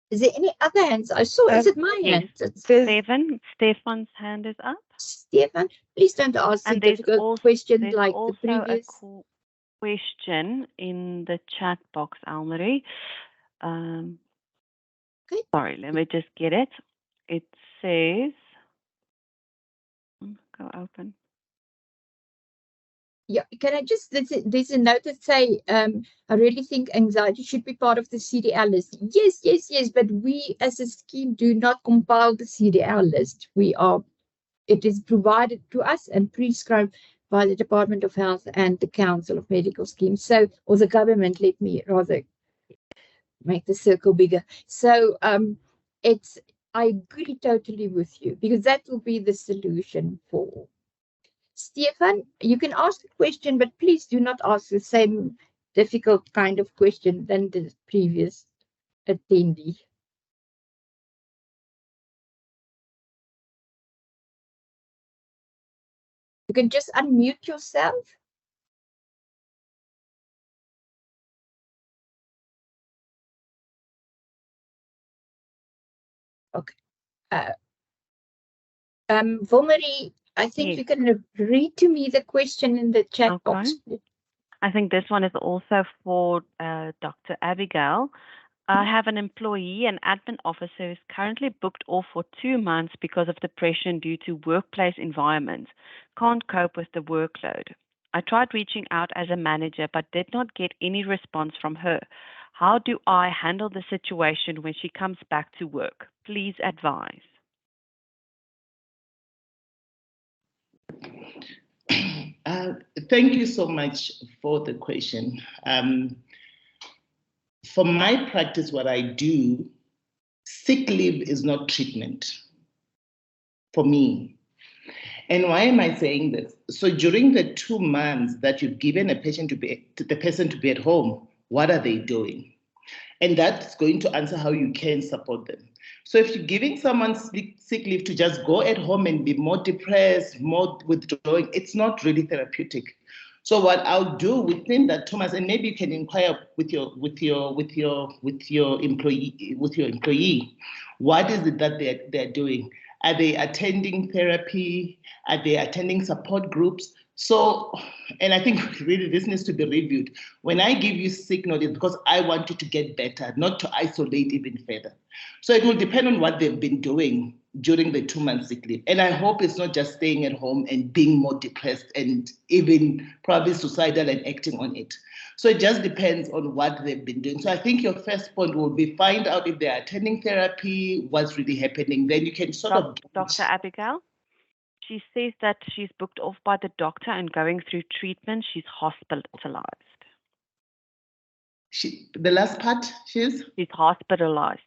Is there any other hands? I saw, is it my Yes. hand? Stefan's hand is up. Stefan, please don't ask And a difficult question there's like the also previous. a question in the chat box, Almarie. Okay. Sorry, let me just get it. It says, go open. Yeah, can I just, there's a note that say, I really think anxiety should be part of the CDL list. Yes, yes, yes, but we as a scheme do not compile the CDL list. It is provided to us and prescribed by the Department of Health and the Council of Medical Schemes. So, or the government, let me rather make the circle bigger. So, I agree totally with you, because that will be the solution for. Stefan, you can ask a question, but please do not ask the same difficult kind of question than the previous attendee. You can just unmute yourself. Okay. Vomari, I think Yes. you can read to me the question in the chat box. I think this one is also for Dr. Abigail. I have an employee, an admin officer, who's currently booked off for 2 months because of depression due to workplace environment. Can't cope with the workload. I tried reaching out as a manager, but did not get any response from her. How do I handle the situation when she comes back to work? Please advise. Thank you so much for the question. For my practice, what I do, sick leave is not treatment for me. And why am I saying this? So during the 2 months that you've given the person to be at home, what are they doing? And that's going to answer how you can support them. So if you're giving someone sick leave to just go at home and be more depressed, more withdrawing, it's not really therapeutic. So what I'll do within that 2 months, and maybe you can inquire with your employee, what is it that they're doing? Are they attending therapy? Are they attending support groups? So, and I think really this needs to be reviewed. When I give you signal, it's because I want you to get better, not to isolate even further. So it will depend on what they've been doing during the 2 months sick leave. And I hope it's not just staying at home and being more depressed and even probably suicidal and acting on it. So it just depends on what they've been doing. So I think your first point will be find out if they're attending therapy, what's really happening. Then you can sort of... Dr. Abigail? She says that she's booked off by the doctor and going through treatment. She's hospitalized. The last part, she's hospitalized.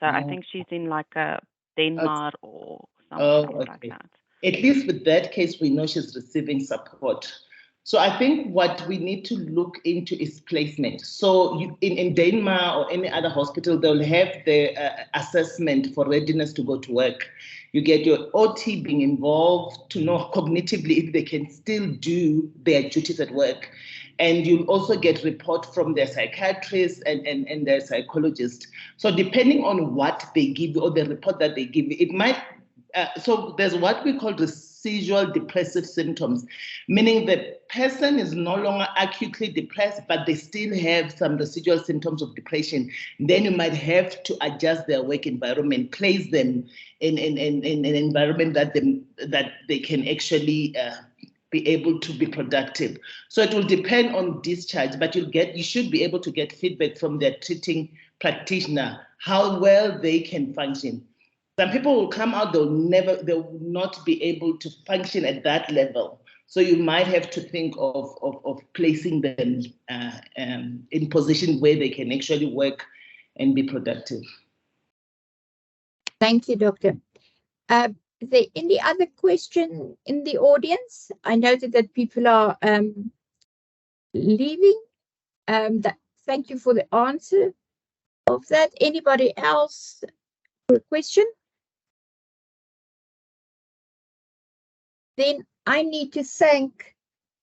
So I think she's in like a Denmark or something like that. At least with that case, we know she's receiving support. So I think what we need to look into is placement. So in Denmark or any other hospital, they'll have the assessment for readiness to go to work. You get your OT being involved to know cognitively if they can still do their duties at work. And you'll also get report from their psychiatrist and their psychologist. So depending on what they give you or the report that they give you, it might, so there's what we call the residual depressive symptoms, meaning the person is no longer acutely depressed, but they still have some residual symptoms of depression. Then you might have to adjust their work environment, place them in an environment that they can actually be able to be productive. So it will depend on discharge, but you should be able to get feedback from their treating practitioner how well they can function. Some people will come out, they will not be able to function at that level. So you might have to think of placing them in position where they can actually work and be productive. Thank you, Doctor. Is there any other question in the audience? I noted that people are leaving. Thank you for the answer of that. Anybody else for a question? Then I need to thank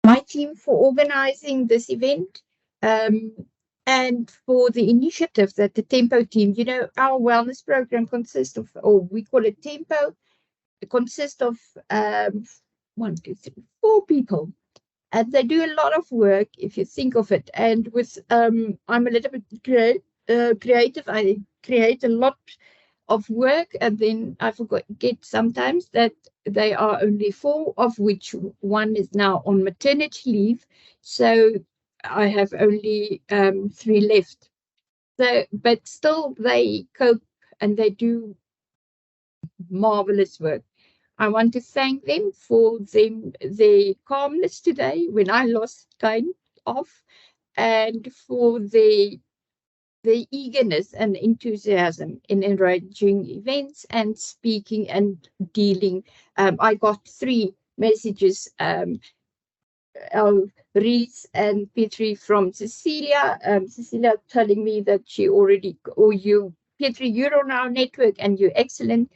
my team for organizing this event and for the initiative that the Tempo team, you know, our wellness program consists of, or we call it Tempo, it consists of 1, 2, 3, 4 people. And they do a lot of work, if you think of it. And with I'm a little bit creative. I create a lot of work, and then I forget sometimes that they are only 4, of which one is now on maternity leave. So I have only 3 left. So, but still they cope and they do marvelous work. I want to thank them for their calmness today when I lost kind of, and for the eagerness and enthusiasm in arranging events and speaking and dealing. I got 3 messages, Reese and Petri from Cecilia. Cecilia telling me that she already, Petri, you're on our network and you're excellent.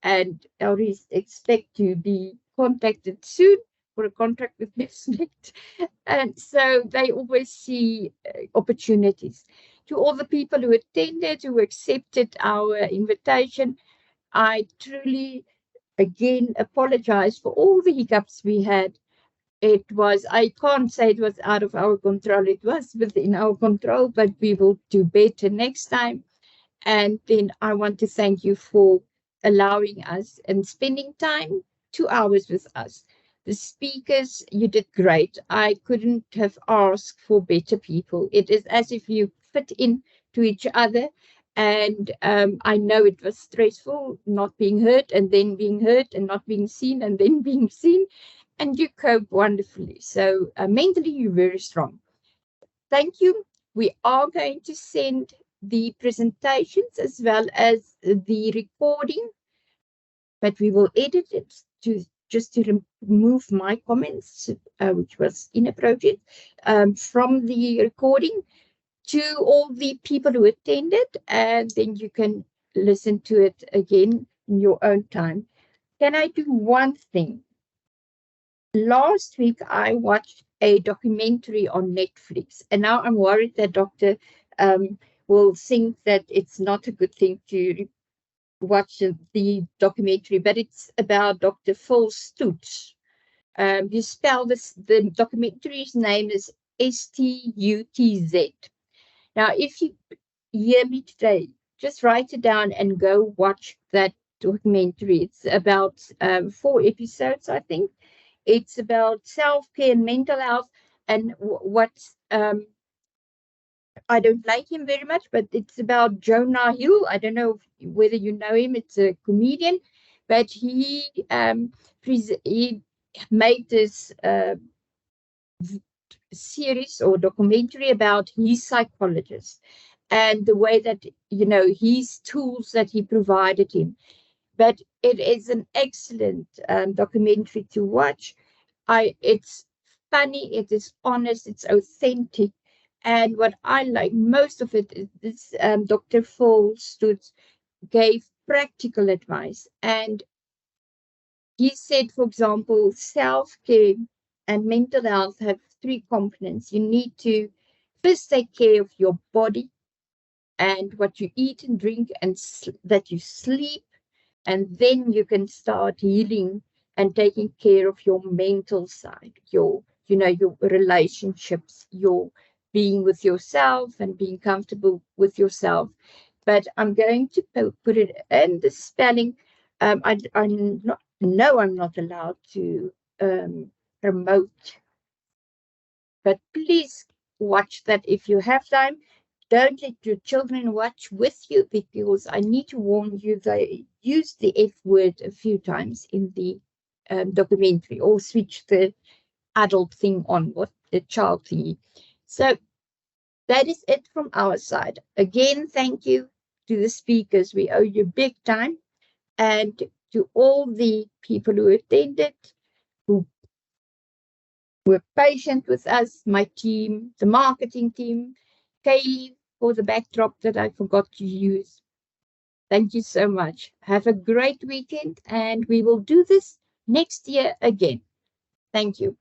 And Reese expect to be contacted soon for a contract with Bestmed. And so they always see opportunities. To all the people who attended, who accepted our invitation, I truly, again, apologize for all the hiccups we had. It was, I can't say it was out of our control. It was within our control, but we will do better next time. And then I want to thank you for allowing us and spending time, 2 hours with us. The speakers, you did great. I couldn't have asked for better people. It is as if you fit in to each other. And I know it was stressful not being heard and then being heard and not being seen and then being seen. And you cope wonderfully. So mentally, you're very strong. Thank you. We are going to send the presentations as well as the recording, but we will edit it just to remove my comments, which was inappropriate, from the recording, to all the people who attended, and then you can listen to it again in your own time. Can I do one thing? Last week, I watched a documentary on Netflix, and now I'm worried that Dr. Will think that it's not a good thing to watch the documentary, but it's about Dr. Phil Stutz. You spell this, the documentary's name is Stutz. Now, if you hear me today, just write it down and go watch that documentary. It's about 4 episodes, I think. It's about self-care and mental health, and what's I don't like him very much, but it's about Jonah Hill. I don't know whether you know him. It's a comedian, but he made this series or documentary about his psychologist and the way that, you know, his tools that he provided him. But it is an excellent documentary to watch. It's funny, it is honest, it's authentic. And what I like most of it is this Dr. Phil Stutz gave practical advice. And he said, for example, self-care and mental health have 3 components. You need to first take care of your body and what you eat and drink and that you sleep. And then you can start healing and taking care of your mental side, your relationships, your being with yourself and being comfortable with yourself. But I'm going to put it in the spelling. I'm not, no, I'm not allowed to promote, but please watch that if you have time. Don't let your children watch with you, because I need to warn you, they use the F word a few times in the documentary, or switch the adult thing on, what the child thingy. So that is it from our side. Again, thank you to the speakers. We owe you big time. And to all the people who attended, who were patient with us, my team, the marketing team, Kaylee for the backdrop that I forgot to use. Thank you so much. Have a great weekend, and we will do this next year again. Thank you.